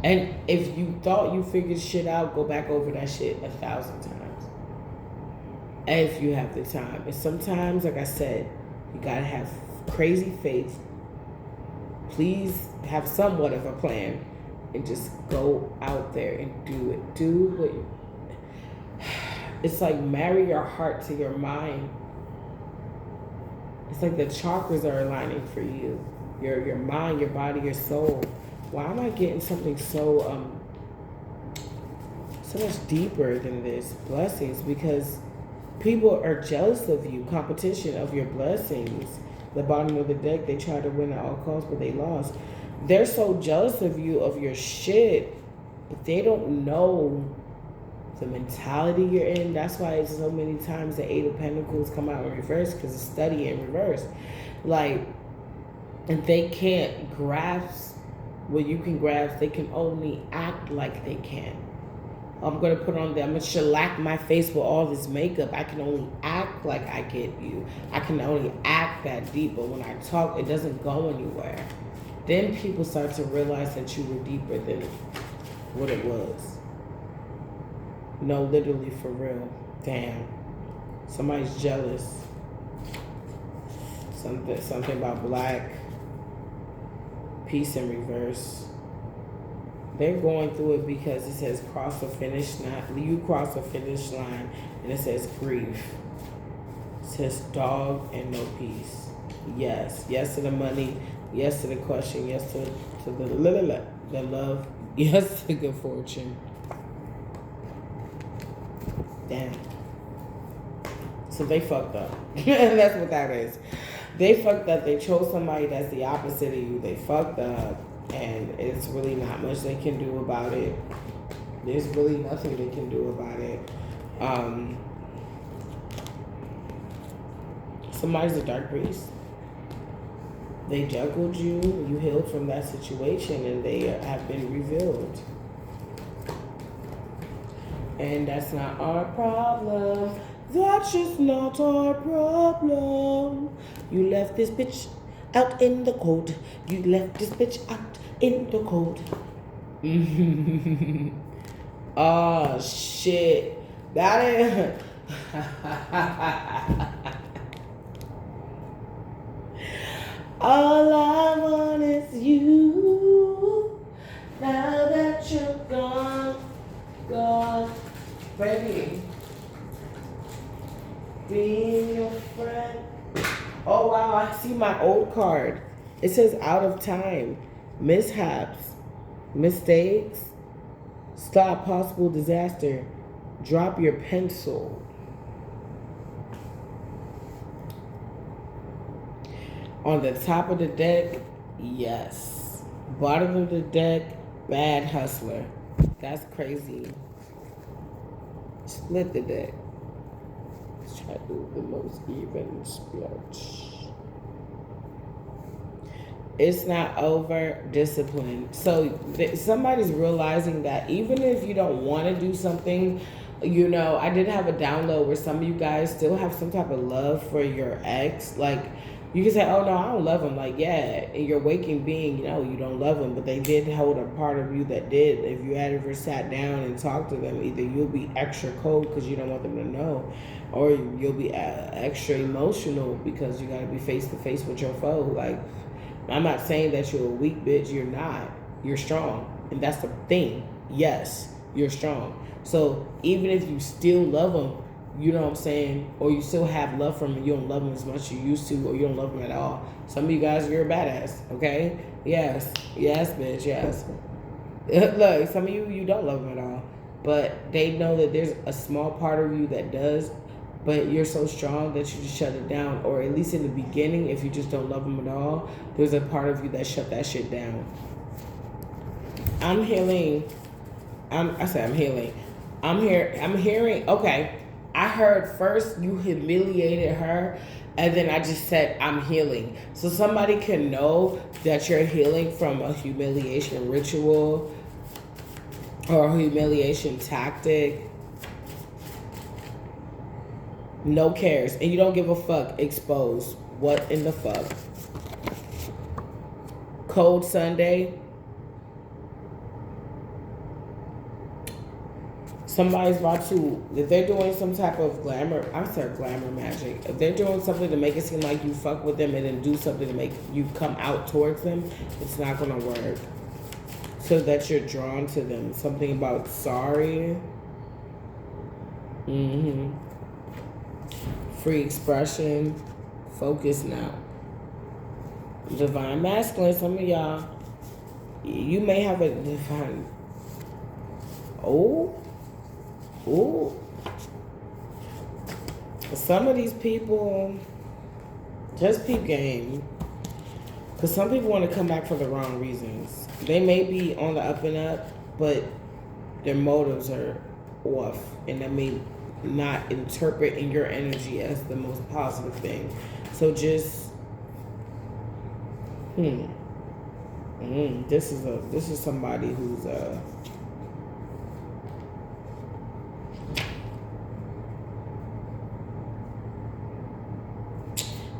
And if you thought you figured shit out, go back over that shit 1,000 times. If you have the time. And sometimes, like I said, you gotta have crazy faith. Please have somewhat of a plan and just go out there and do it. Do what you... It's like marry your heart to your mind. It's like the chakras are aligning for you. Your mind, your body, your soul. Why am I getting something so much deeper than this? Blessings, because people are jealous of you. Competition of your blessings. The bottom of the deck, they try to win at all costs, but they lost. They're so jealous of you, of your shit, but they don't know the mentality you're in. That's why it's so many times the Eight of Pentacles come out in reverse, because it's study in reverse. Like, and they can't grasp what you can grasp. They can only act like they can. I'm going to put on I'm going to shellac my face with all this makeup. I can only act like I get you. I can only act that deep, but when I talk, it doesn't go anywhere. Then people start to realize that you were deeper than what it was. No, literally, for real. Damn. Somebody's jealous. Something about black. Peace in reverse. They're going through it because it says cross the finish line. You cross the finish line, and it says grief. It says dog and no peace. Yes. Yes to the money. Yes to the question. Yes to the love. Yes to good fortune. Damn. So they fucked up. That's what that is. They fucked up. They chose somebody that's the opposite of you. They fucked up. And it's really not much they can do about it. There's really nothing they can do about it. Somebody's a dark priest. They juggled you. You healed from that situation, and they have been revealed. And that's not our problem. That's just not our problem. You left this bitch out in the cold. You left this bitch out in the cold. Oh, shit. That is... All I want is you. Now that you're gone. Baby. Being your friend. Oh, wow, I see my old card. It says out of time. Mishaps. Mistakes. Stop possible disaster. Drop your pencil. On the top of the deck, yes. Bottom of the deck, bad hustler. That's crazy. Split the deck. Let's try to do the most even split. It's not over. Discipline. So somebody's realizing that even if you don't want to do something, you know, I did have a download where some of you guys still have some type of love for your ex. Like, you can say, oh, no, I don't love him. Like, yeah, in your waking being, you know, you don't love him. But they did hold a part of you that did. If you had ever sat down and talked to them, either you'll be extra cold because you don't want them to know, or you'll be extra emotional because you got to be face to face with your foe. Like, I'm not saying that you're a weak bitch. You're not. You're strong. And that's the thing. Yes, you're strong. So even if you still love them, you know what I'm saying, or you still have love for them, you don't love them as much as you used to, or you don't love them at all. Some of you guys, you're a badass, okay? Yes, bitch, yes. Look, some of you, you don't love them at all. But they know that there's a small part of you that does, but you're so strong that you just shut it down. Or at least in the beginning, if you just don't love them at all, there's a part of you that shut that shit down. I'm healing. I'm healing. I'm hearing, okay. I heard first you humiliated her, and then I just said I'm healing. So somebody can know that you're healing from a humiliation ritual or a humiliation tactic. No cares. And you don't give a fuck. Exposed. What in the fuck? Cold Sunday. Somebody's about to, if they're doing some type of glamour, I said glamour magic. If they're doing something to make it seem like you fuck with them and then do something to make you come out towards them, it's not going to work. So that you're drawn to them. Something about sorry. Free expression. Focus now. Divine masculine, some of y'all, you may have a divine. Oh. Some of these people, just peep game. Because some people want to come back for the wrong reasons. They may be on the up and up, but their motives are off. And they may not interpret in your energy as the most positive thing. So just, this is somebody who's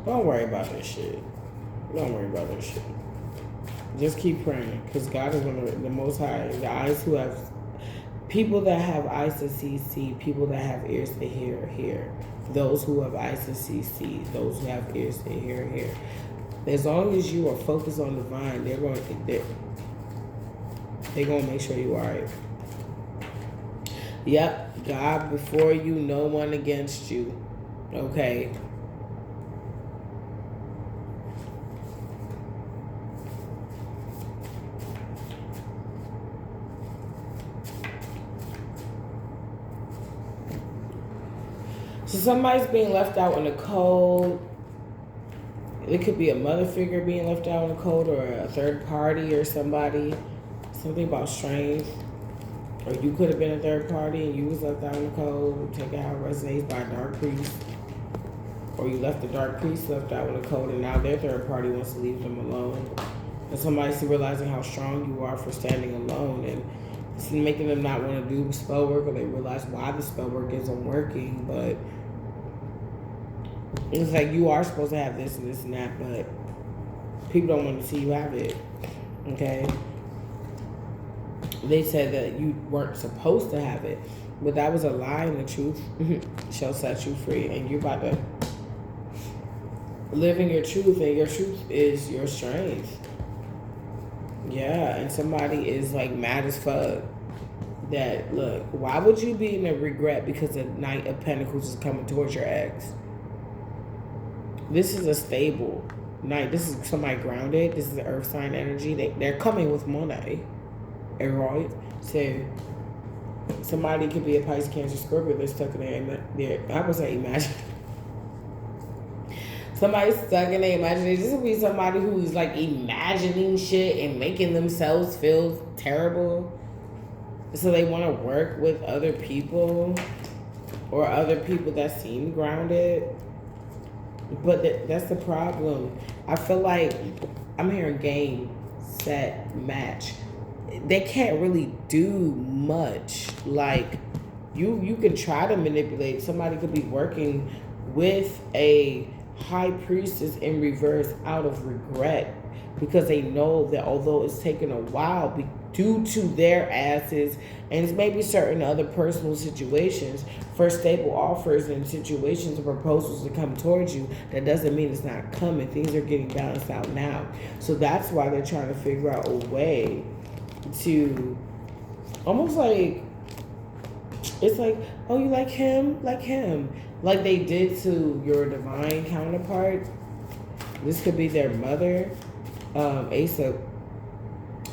don't worry about this shit. Don't worry about this shit. Just keep praying, because God is one of the Most High. The eyes who have, people that have eyes to see, see. People that have ears to hear, hear. Those who have eyes to see, see. Those who have ears to hear, hear. As long as you are focused on divine, they're going to make sure you're all right. Yep, God before you, no one against you. Okay. So somebody's being left out in the cold. It could be a mother figure being left out in the cold, or a third party or somebody. Something about strength. Or you could have been a third party and you was left out in the cold. Take it how it resonates by a dark priest. Or you left the dark priest left out in the cold, and now their third party wants to leave them alone. And somebody's realizing how strong you are for standing alone, and it's making them not want to do spell work, or they realize why the spell work isn't working. But it's like you are supposed to have this and this and that, but people don't want to see you have it. Okay? They said that you weren't supposed to have it, but that was a lie, and the truth shall set you free. And you're about to live in your truth, and your truth is your strength. Yeah, and somebody is like mad as fuck. That, look, why would you be in a regret because the Knight of Pentacles is coming towards your ex? This is a stable night. This is somebody grounded. This is earth sign energy. They're coming with money. Right? So somebody could be a Pisces, Cancer, Scorpio. They're stuck in their I would say imagine. Somebody's stuck in their imagination. This would be somebody who's like imagining shit and making themselves feel terrible. So they want to work with other people or other people that seem grounded. But that's the problem. I feel like I'm hearing game, set, match. They can't really do much. Like, you can try to manipulate. Somebody could be working with a high priestess in reverse out of regret, because they know that although it's taken a while due to their asses and maybe certain other personal situations for stable offers and situations and proposals to come towards you, that doesn't mean it's not coming. Things are getting balanced out now. So that's why they're trying to figure out a way to almost like, it's like, oh, you like him? Like him. Like they did to your divine counterpart. This could be their mother. Ace of,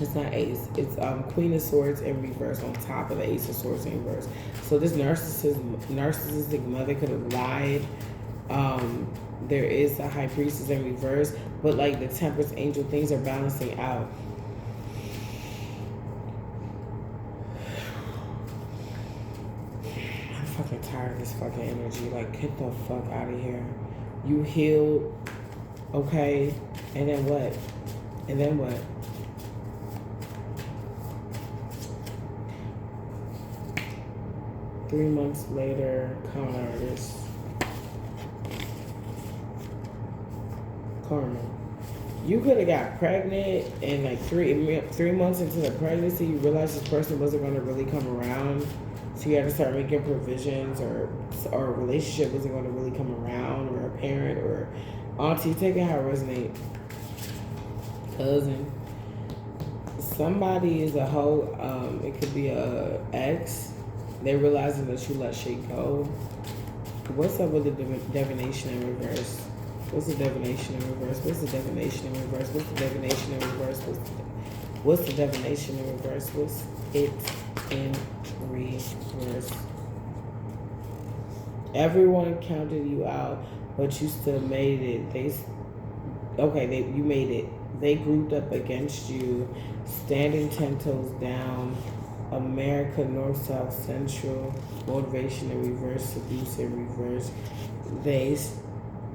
it's not Ace, it's Queen of Swords in reverse on top of the Ace of Swords in reverse. So this narcissistic mother could have lied. There is a High Priestess in reverse, but like the Temperance Angel, things are balancing out. I'm fucking tired of this fucking energy. Like, get the fuck out of here. You healed, okay, and then what? And then what? Three months later, con artist. karma. You could have got pregnant, and like 3 months into the pregnancy, you realized this person wasn't going to really come around. So you had to start making provisions, or a relationship wasn't going to really come around, or a parent or auntie. Take it how it resonates. Cousin. Somebody is a hoe. It could be a ex. They're realizing that you let shit go. What's up with the divination in reverse? What's the divination in reverse? What's the divination in reverse? What's the divination in reverse? What's the divination in reverse? What's it in reverse? Everyone counted you out, but you still made it. You made it. They grouped up against you, standing 10 toes down. America, North, South, Central, motivation in reverse, seduce in reverse.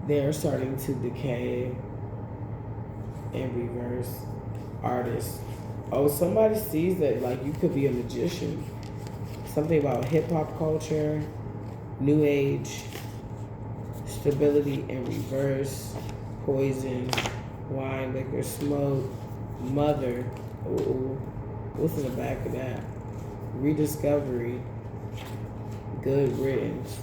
They're starting to decay in reverse. Artists. Oh, somebody sees that like you could be a magician. Something about hip hop culture, new age, stability in reverse, poison, wine, liquor, smoke, mother. Ooh, what's in the back of that? Rediscovery, good riddance.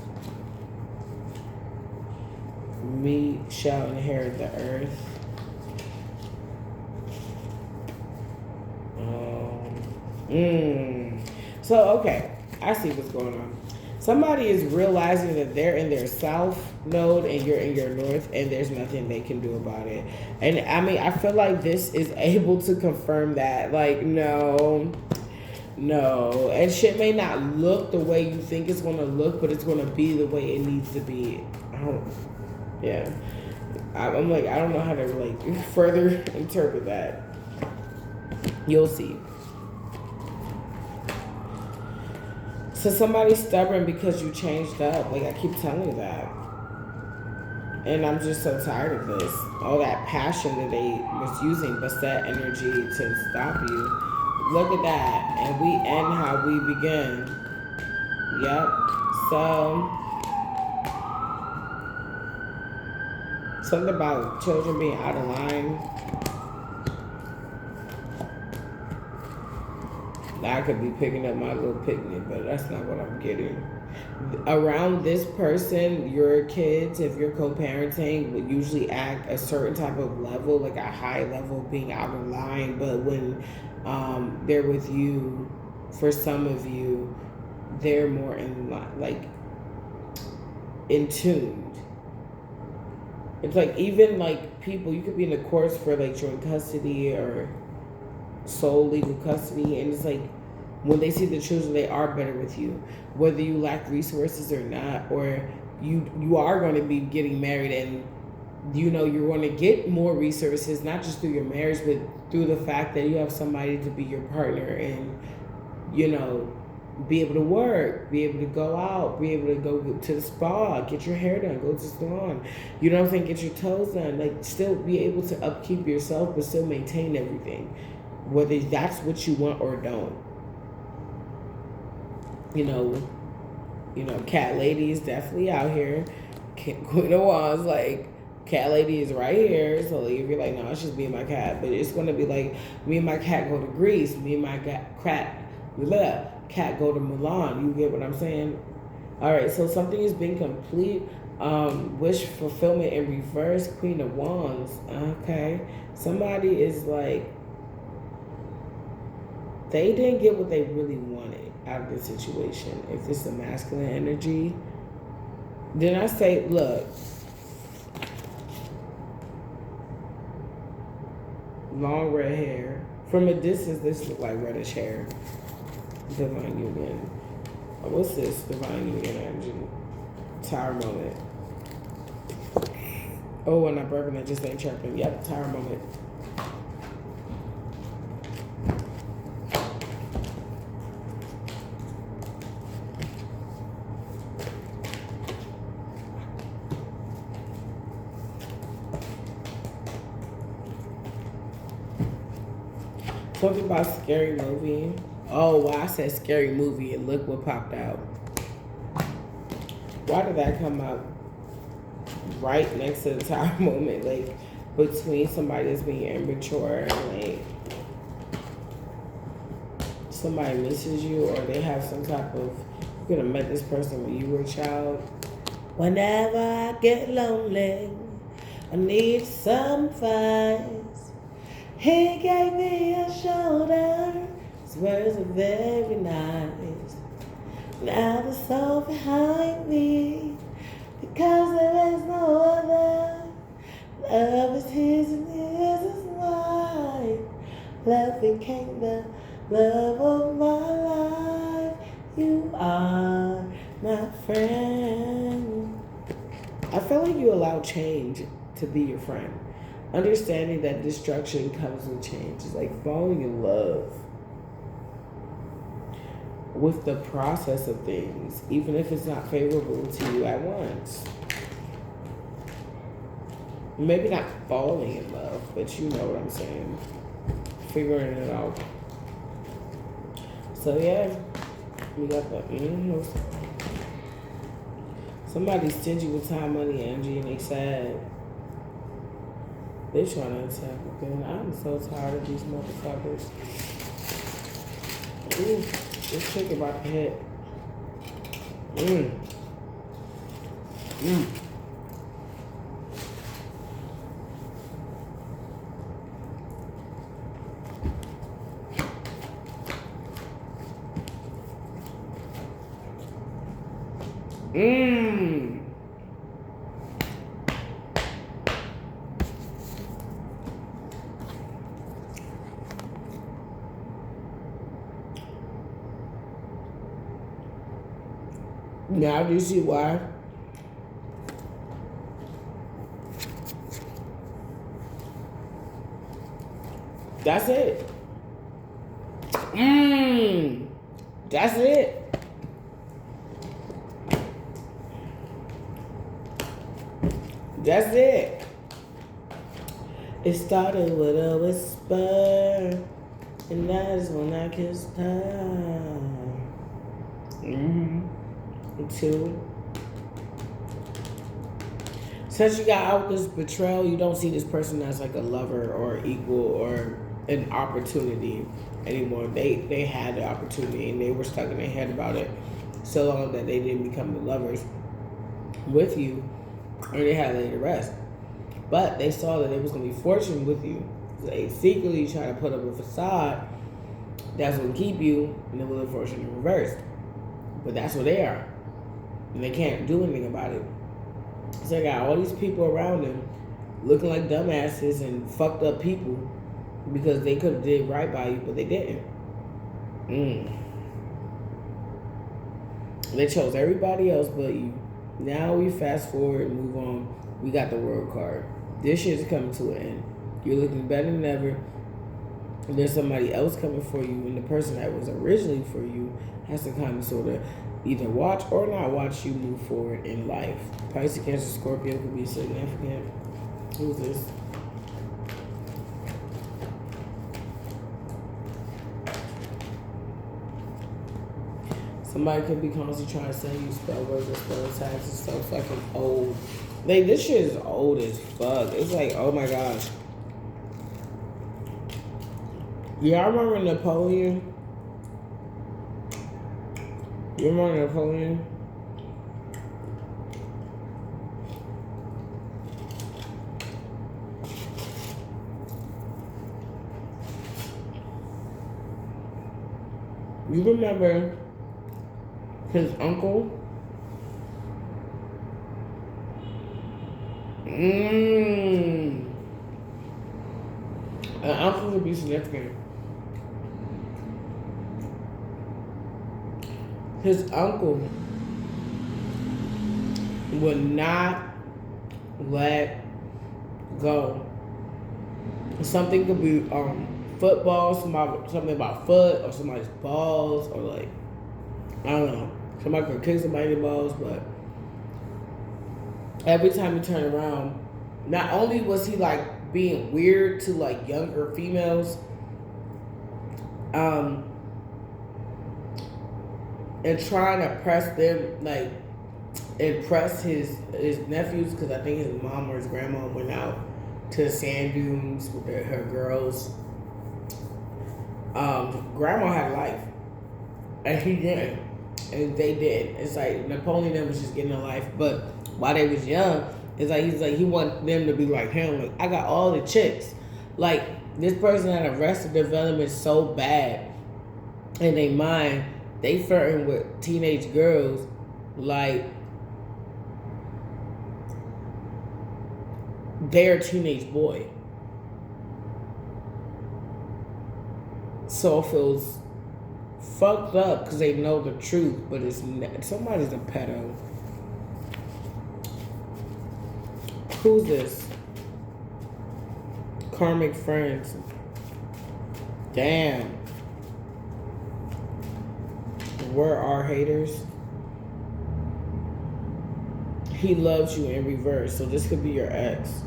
Me shall inherit the earth. So, okay, I see what's going on. Somebody is realizing that they're in their south node and you're in your north, and there's nothing they can do about it. And I mean, I feel like this is able to confirm that. Like, no. And shit may not look the way you think it's going to look, but it's going to be the way it needs to be. I'm like, I don't know how to like further interpret that. You'll see. So somebody's stubborn because you changed up. Like, I keep telling you that. And I'm just so tired of this. All that passion that they was using, but that energy to stop you. Look at that. And we end how we begin. Yep. So, something about children being out of line. I could be picking up my little picnic, but that's not what I'm getting. Around this person, your kids, if you're co-parenting, would usually act a certain type of level, like a high level, being out of line. But when they're with you, for some of you, they're more in tuned. It's like, even like people, you could be in the courts for like joint custody or sole legal custody, and it's like when they see the children, they are better with you, whether you lack resources or not, or you are going to be getting married, and you know you're going to get more resources, not just through your marriage, but through the fact that you have somebody to be your partner, and you know, be able to work, be able to go out, be able to go to the spa, get your hair done, go to the salon, you know what I'm saying, get your toes done, like still be able to upkeep yourself but still maintain everything, whether that's what you want or don't. You know, cat lady is definitely out here. Queen of Wands, like, cat lady is right here. So like, if you're like, no, it's just me and my cat, but it's gonna be like, me and my cat go to Greece, me and my cat go to Milan. You get what I'm saying? All right, so something is being complete. Wish fulfillment in reverse. Queen of Wands. Okay, somebody is like, they didn't get what they really wanted out of the situation. If it's a masculine energy, then I say, look, long red hair. From a distance, this looks like reddish hair. Divine Union. What's this? Divine Union energy. Tower moment. Oh, and I'm burping, I just ain't chirping. Yep, tower moment. Something about scary movie. Oh, well, I said scary movie and look what popped out. Why did that come up right next to the tower moment? Like, between somebody that's being immature and like somebody misses you, or they have some type of, you could have met this person when you were a child. Whenever I get lonely, I need some advice. He gave me a shoulder, his words are very nice. Now the soul behind me, because there is no other. Love is his and his is mine. Love became the love of my life. You are my friend. I feel like you allow change to be your friend. Understanding that destruction comes with change. It's like falling in love with the process of things, even if it's not favorable to you at once. Maybe not falling in love, but you know what I'm saying. Figuring it out. So yeah, we got the Somebody's stingy with time, money, energy, and they sad. They trying to attack again. I'm so tired of these motherfuckers. Ooh, this chick about to hit. Now do you see why? That's it. That's it. That's it. It started with a whisper, and that is when I kissed her. Two. Since you got out this betrayal, you don't see this person as like a lover or equal or an opportunity anymore. They had the opportunity and they were stuck in their head about it so long that they didn't become the lovers with you, or they had to lay to rest. But they saw that it was going to be fortune with you. They secretly try to put up a facade that's going to keep you, and then will the fortune in reverse. But that's what they are. And they can't do anything about it. So they got all these people around them looking like dumbasses and fucked up people because they could have did right by you, but they didn't. They chose everybody else but you. Now we fast forward and move on. We got the world card. This shit's coming to an end. You're looking better than ever. There's somebody else coming for you, and the person that was originally for you has to kind of sort of either watch or not watch you move forward in life. Pisces, Cancer, Scorpio could be significant. Who's this? Somebody could be constantly trying to send you spell words or spell attacks. It's so fucking old. Like, this shit is old as fuck. It's like, oh my gosh. Y'all remember Napoleon? You remember Napoleon? You remember his uncle? An uncle would be significant. His uncle would not let go. Something could be football, something about foot, or somebody's balls, or like, I don't know. Somebody could kick somebody in the balls, but every time he turned around, not only was he like being weird to like younger females, and trying to press them, like impress his nephews, because I think his mom or his grandma went out to the sand dunes with her girls. Grandma had life, and he didn't, and they did. It's like Napoleon was just getting a life, but while they was young, it's like he wanted them to be like him. Like, I got all the chicks. Like, this person had arrested development so bad in their mind, they flirting with teenage girls like they're a teenage boy. So it feels fucked up because they know the truth, but somebody's a pedo. Who's this? Karmic friends. Damn. Where are haters? He loves you in reverse, so this could be your ex.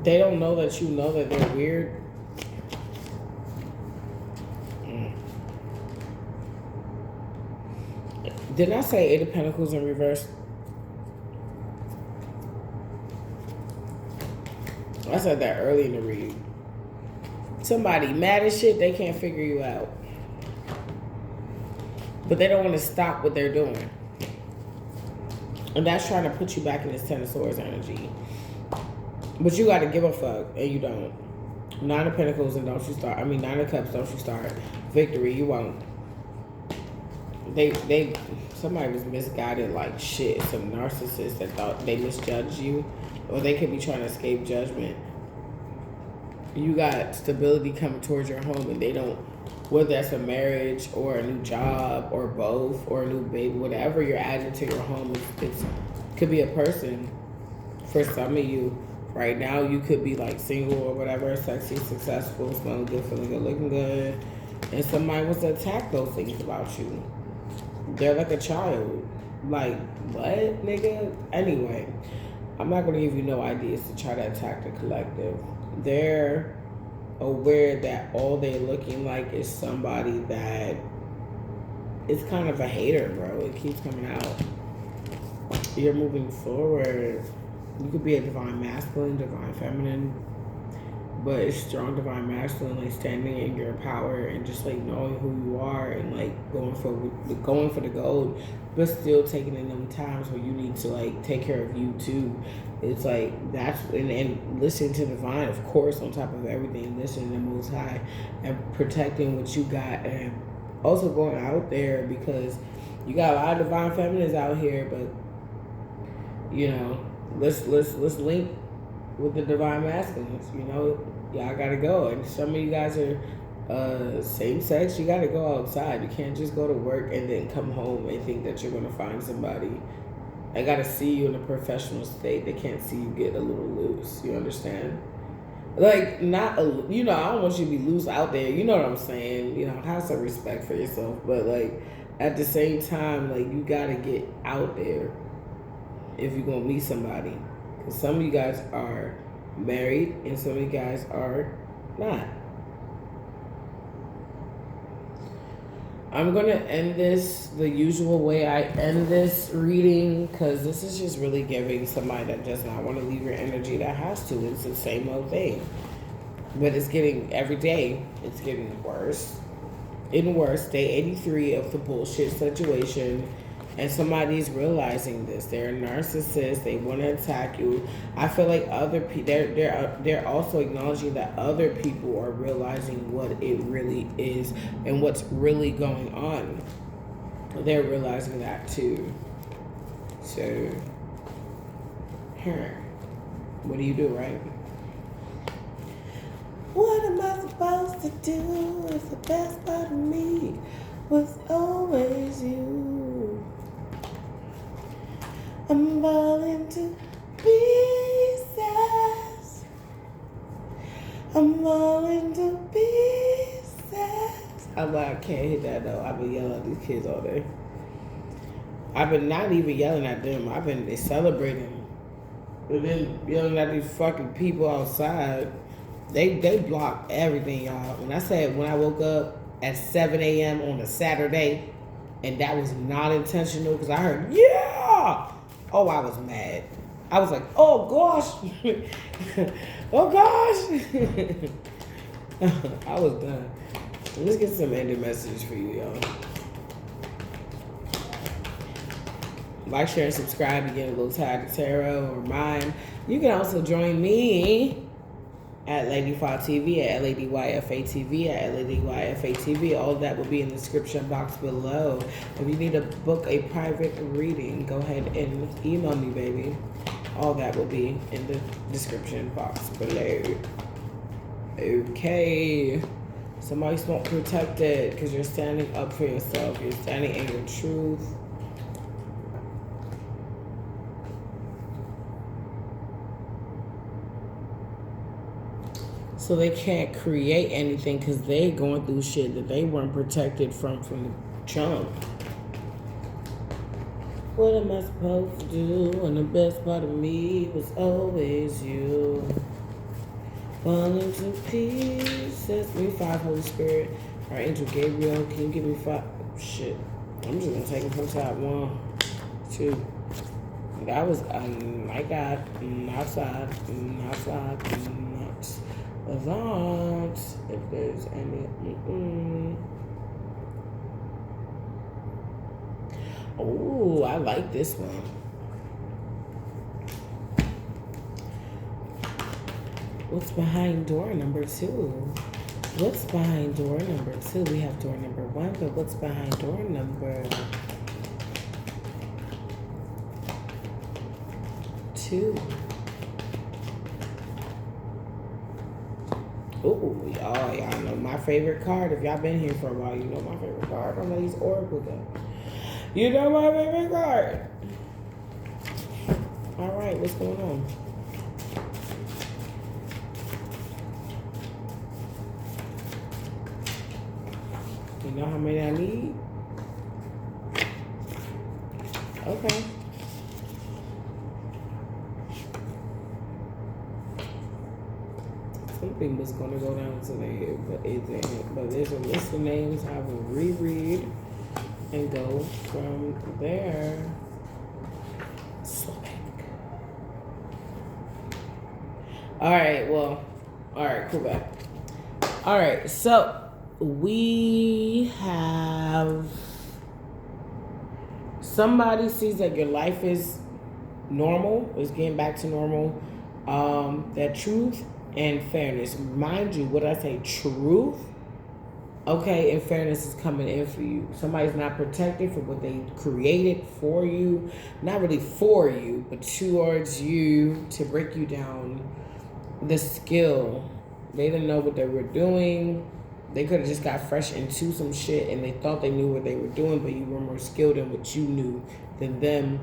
They don't know that you know that they're weird. Didn't I say Eight of Pentacles in reverse? I said that early in the read. Somebody mad as shit, they can't figure you out. But they don't want to stop what they're doing. And that's trying to put you back in this Ten of Swords energy. But you got to give a fuck, and you don't. Nine of Pentacles, and don't you start. I mean, Nine of Cups, don't you start. Victory, you won't. Somebody was misguided like shit. Some narcissist that thought they misjudged you. Or they could be trying to escape judgment. You got stability coming towards your home, and they don't, whether that's a marriage or a new job or both or a new baby, whatever you're adding to your home, it could be a person. For some of you, right now, you could be like single or whatever, sexy, successful, smelling good, feeling good, looking good, and somebody wants to attack those things about you. They're like a child. Like, what, nigga? Anyway, I'm not going to give you no ideas to try to attack the collective. They're aware that all they're looking like is somebody that is kind of a hater, bro. It keeps coming out. You're moving forward. You could be a divine masculine, divine feminine, but it's strong divine masculine, like standing in your power and just like knowing who you are and like going for the gold, but still taking in them times where you need to like take care of you too. It's like that's and listening to divine, of course, on top of everything, listening to Most High and protecting what you got, and also going out there because you got a lot of divine feminines out here, but you know, let's link with the divine masculines. You know, y'all gotta go, and some of you guys are same sex. You gotta go outside. You can't just go to work and then come home and think that you're gonna find somebody. I gotta see you in a professional state. They can't see you get a little loose. You understand? Like, not you know, I don't want you to be loose out there. You know what I'm saying? You know, have some respect for yourself. But like, at the same time, like, you gotta get out there if you're gonna meet somebody. Because some of you guys are married and some of you guys are not. I'm going to end this the usual way I end this reading, because this is just really giving somebody that does not want to leave your energy that has to. It's the same old thing. But it's getting, every day, it's getting worse and worse. Day 83 of the bullshit situation. And somebody's realizing this. They're a narcissist. They want to attack you. I feel like other people, they're also acknowledging that other people are realizing what it really is and what's really going on. They're realizing that too. So, here, what do you do, right? What am I supposed to do if the best part of me was always you? I'm falling to pieces. I'm falling to pieces. I can't hit that though. I've been yelling at these kids all day. I've been not even yelling at them. I've been celebrating. But then yelling at these fucking people outside. They block everything, y'all. When I woke up at 7 a.m. on a Saturday, and that was not intentional because I heard, yeah! Oh, I was mad. I was like, oh gosh. Oh gosh. I was done. Let's get some ending message for you, y'all. Like, share, and subscribe. You get a little tag to tarot or mine. You can also join me at Ladyfa TV, at LADYFA TV, at LADYFA TV. All of that will be in the description box below. If you need to book a private reading, go ahead and email me, baby. All that will be in the description box below. Okay. Somebody's not protected because you're standing up for yourself. You're standing in your truth. So they can't create anything because they going through shit that they weren't protected from the jump. What am I supposed to do? And the best part of me was always you. Falling to pieces. Give me 5, Holy Spirit. Archangel Gabriel, can you give me 5? Shit. I'm just gonna take it from top. 1, 2. That was, my God, outside, outside, not if there's any. Oh, I like this one. What's behind door number 2? What's behind door number 2? We have door number 1, but what's behind door number 2? Ooh, y'all know my favorite card. If y'all been here for a while, you know my favorite card. I'm gonna use Oracle though. You know my favorite card. All right, what's going on? You know how many I need? Okay. Something was going to go down today, but it didn't. But there's a list of names I will reread and go from there. All right, well, all right, cool back. All right, so we have somebody sees that your life is normal, is getting back to normal. That truth and fairness. Mind you, what I say, truth, okay, and fairness is coming in for you. Somebody's not protected for what they created for you. Not really for you, but towards you to break you down. The skill. They didn't know what they were doing. They could have just got fresh into some shit and they thought they knew what they were doing, but you were more skilled in what you knew than them,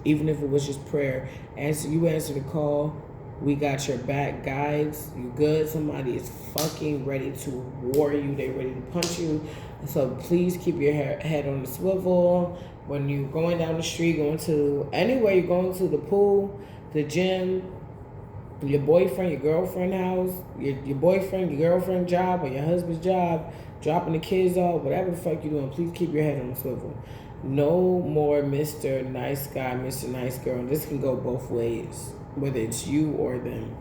even if it was just prayer. You answer the call. We got your back, guides. You good? Somebody is fucking ready to war you. They ready to punch you. So please keep your head on the swivel. When you're going down the street, going to anywhere, you're going to the pool, the gym, your boyfriend, your girlfriend house, your boyfriend, your girlfriend job, or your husband's job, dropping the kids off, whatever the fuck you're doing, please keep your head on the swivel. No more Mr. Nice Guy, Mr. Nice Girl. This can go both ways, whether it's you or them.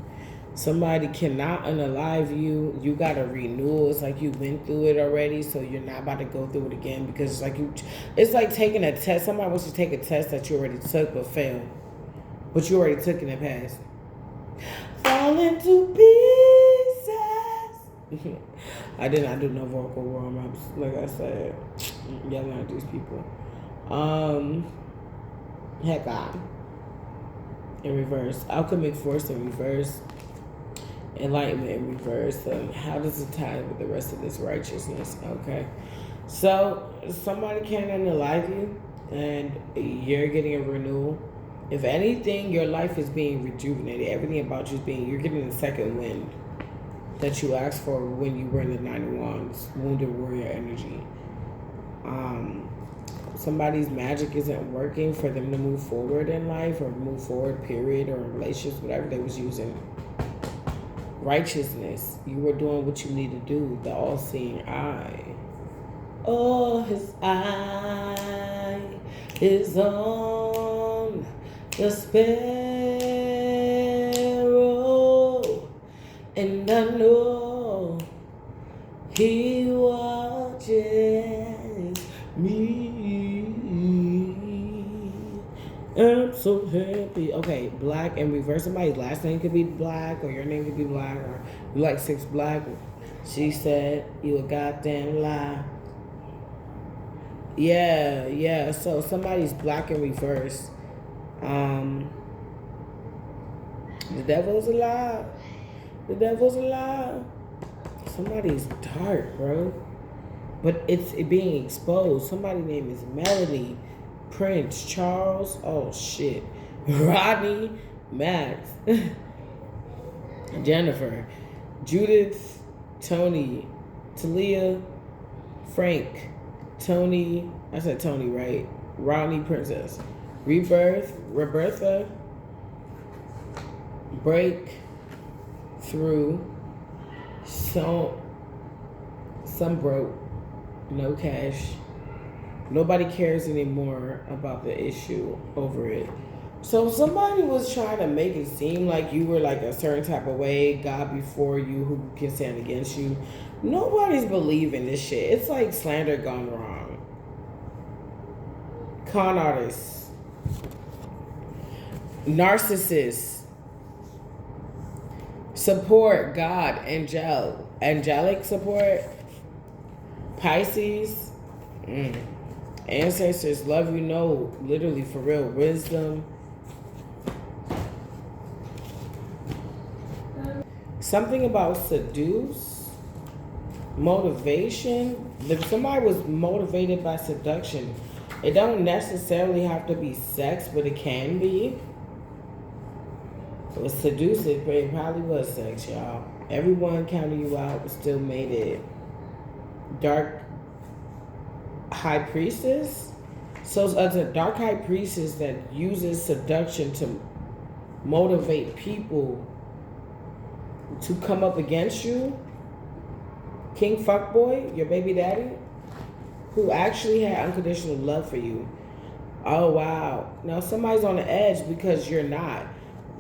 Somebody cannot unalive you. You got a renewal. It's like you've been through it already, so you're not about to go through it again because it's like taking a test. Somebody wants to take a test that you already took but failed, but you already took it and passed. Falling to pieces. I did not do no vocal warm-ups, like I said. Yelling at these people. Heck on. In reverse. Alchemic force in reverse. Enlightenment in reverse. How does it tie with the rest of this righteousness? Okay. So, somebody can't unalive you, and you're getting a renewal. If anything, your life is being rejuvenated. Everything about you is you're getting a second wind that you asked for when you were in the 9 of Wands, Wounded Warrior energy. Somebody's magic isn't working for them to move forward in life or move forward, period, or in relationships, whatever they was using. Righteousness. You were doing what you need to do. The all-seeing eye. Oh, his eye is on the sparrow, and I know he watches me. I'm so happy. Okay, black and reverse. Somebody's last name could be black, or your name could be black, or you like 6 black. She said, you a goddamn lie. Yeah. So somebody's black in reverse. The devil's alive. The devil's alive. Somebody's dark, bro. But it's being exposed. Somebody's name is Melody, Prince, Charles, oh shit, Rodney, Max, Jennifer, Judith, Tony, Talia, Frank, Tony, I said Tony, right? Rodney, Princess, Rebirth, Roberta, Break Through, some broke, no cash. Nobody cares anymore about the issue over it. So somebody was trying to make it seem like you were like a certain type of way, God before you, who can stand against you. Nobody's believing this shit. It's like slander gone wrong. Con artists. Narcissists. Support God. Angelic support. Pisces. Ancestors love you, know, literally for real. Wisdom. Something about seduce. Motivation. If somebody was motivated by seduction, it don't necessarily have to be sex, but it can be. It was seductive, but it probably was sex, y'all. Everyone counted you out, but still made it. Dark high priestess. So it's a dark high priestess that uses seduction to motivate people to come up against you. King fuckboy, your baby daddy, who actually had unconditional love for you. Oh wow. Now somebody's on the edge because you're not.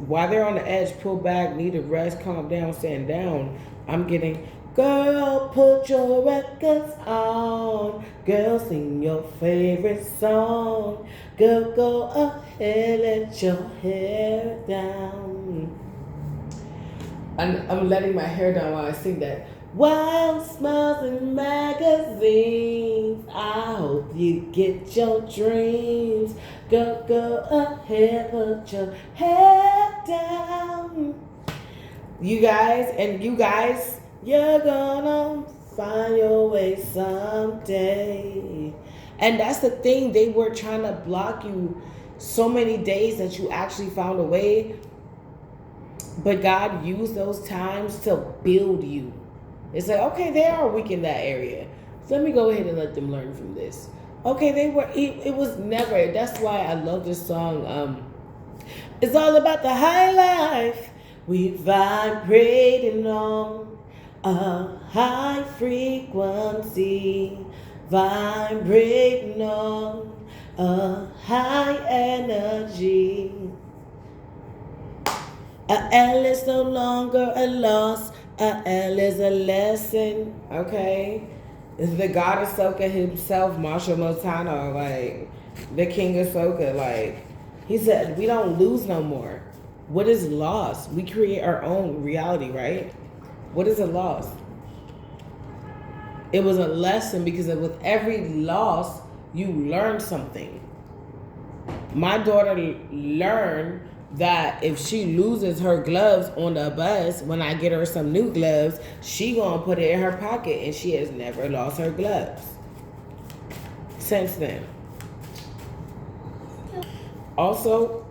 While they're on the edge, pull back, need a rest, calm down, stand down. I'm getting, girl, put your records on. Girl, sing your favorite song. Girl, go ahead, let your hair down. I'm letting my hair down while I sing that. Wild smiles in magazines. I hope you get your dreams. Girl, go ahead, put your head down. You guys, you're gonna find your way someday. And that's the thing. They were trying to block you so many days that you actually found a way. But God used those times to build you. It's like, okay, they are weak in that area. So let me go ahead and let them learn from this. Okay, it was never, that's why I love this song. It's all about the high life. We vibrating on a high frequency. Vibrating on a high energy. A L is no longer a loss. A L is a lesson. Okay? The God of Soca himself, Marshall Montano, like, the king of Soca, like, he said, we don't lose no more. What is loss? We create our own reality, right? What is a loss? It was a lesson because with every loss, you learn something. My daughter learned that if she loses her gloves on the bus, when I get her some new gloves, she gonna put it in her pocket, and she has never lost her gloves since then. Also,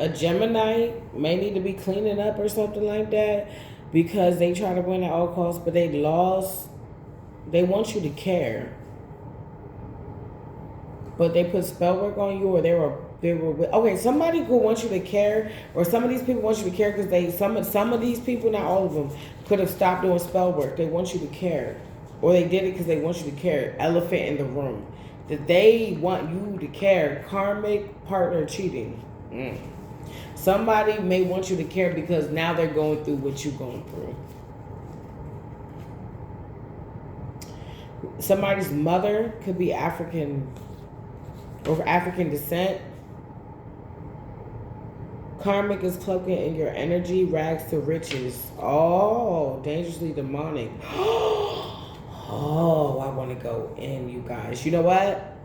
a Gemini may need to be cleaning up or something like that because they try to win at all costs, but they lost. They want you to care, but they put spell work on you, or they were okay. Somebody who wants you to care, or some of these people want you to care because some of these people, not all of them, could have stopped doing spell work. They want you to care, or they did it because they want you to care. Elephant in the room. that they want you to care. Karmic partner cheating. Somebody may want you to care because now they're going through what you're going through. Somebody's mother could be African or African descent. Karmic is cloaking in your energy, rags to riches. Oh, dangerously demonic. Oh, I want to go in, you guys. You know what?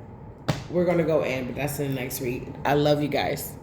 We're going to go in, but that's in the next read. I love you guys.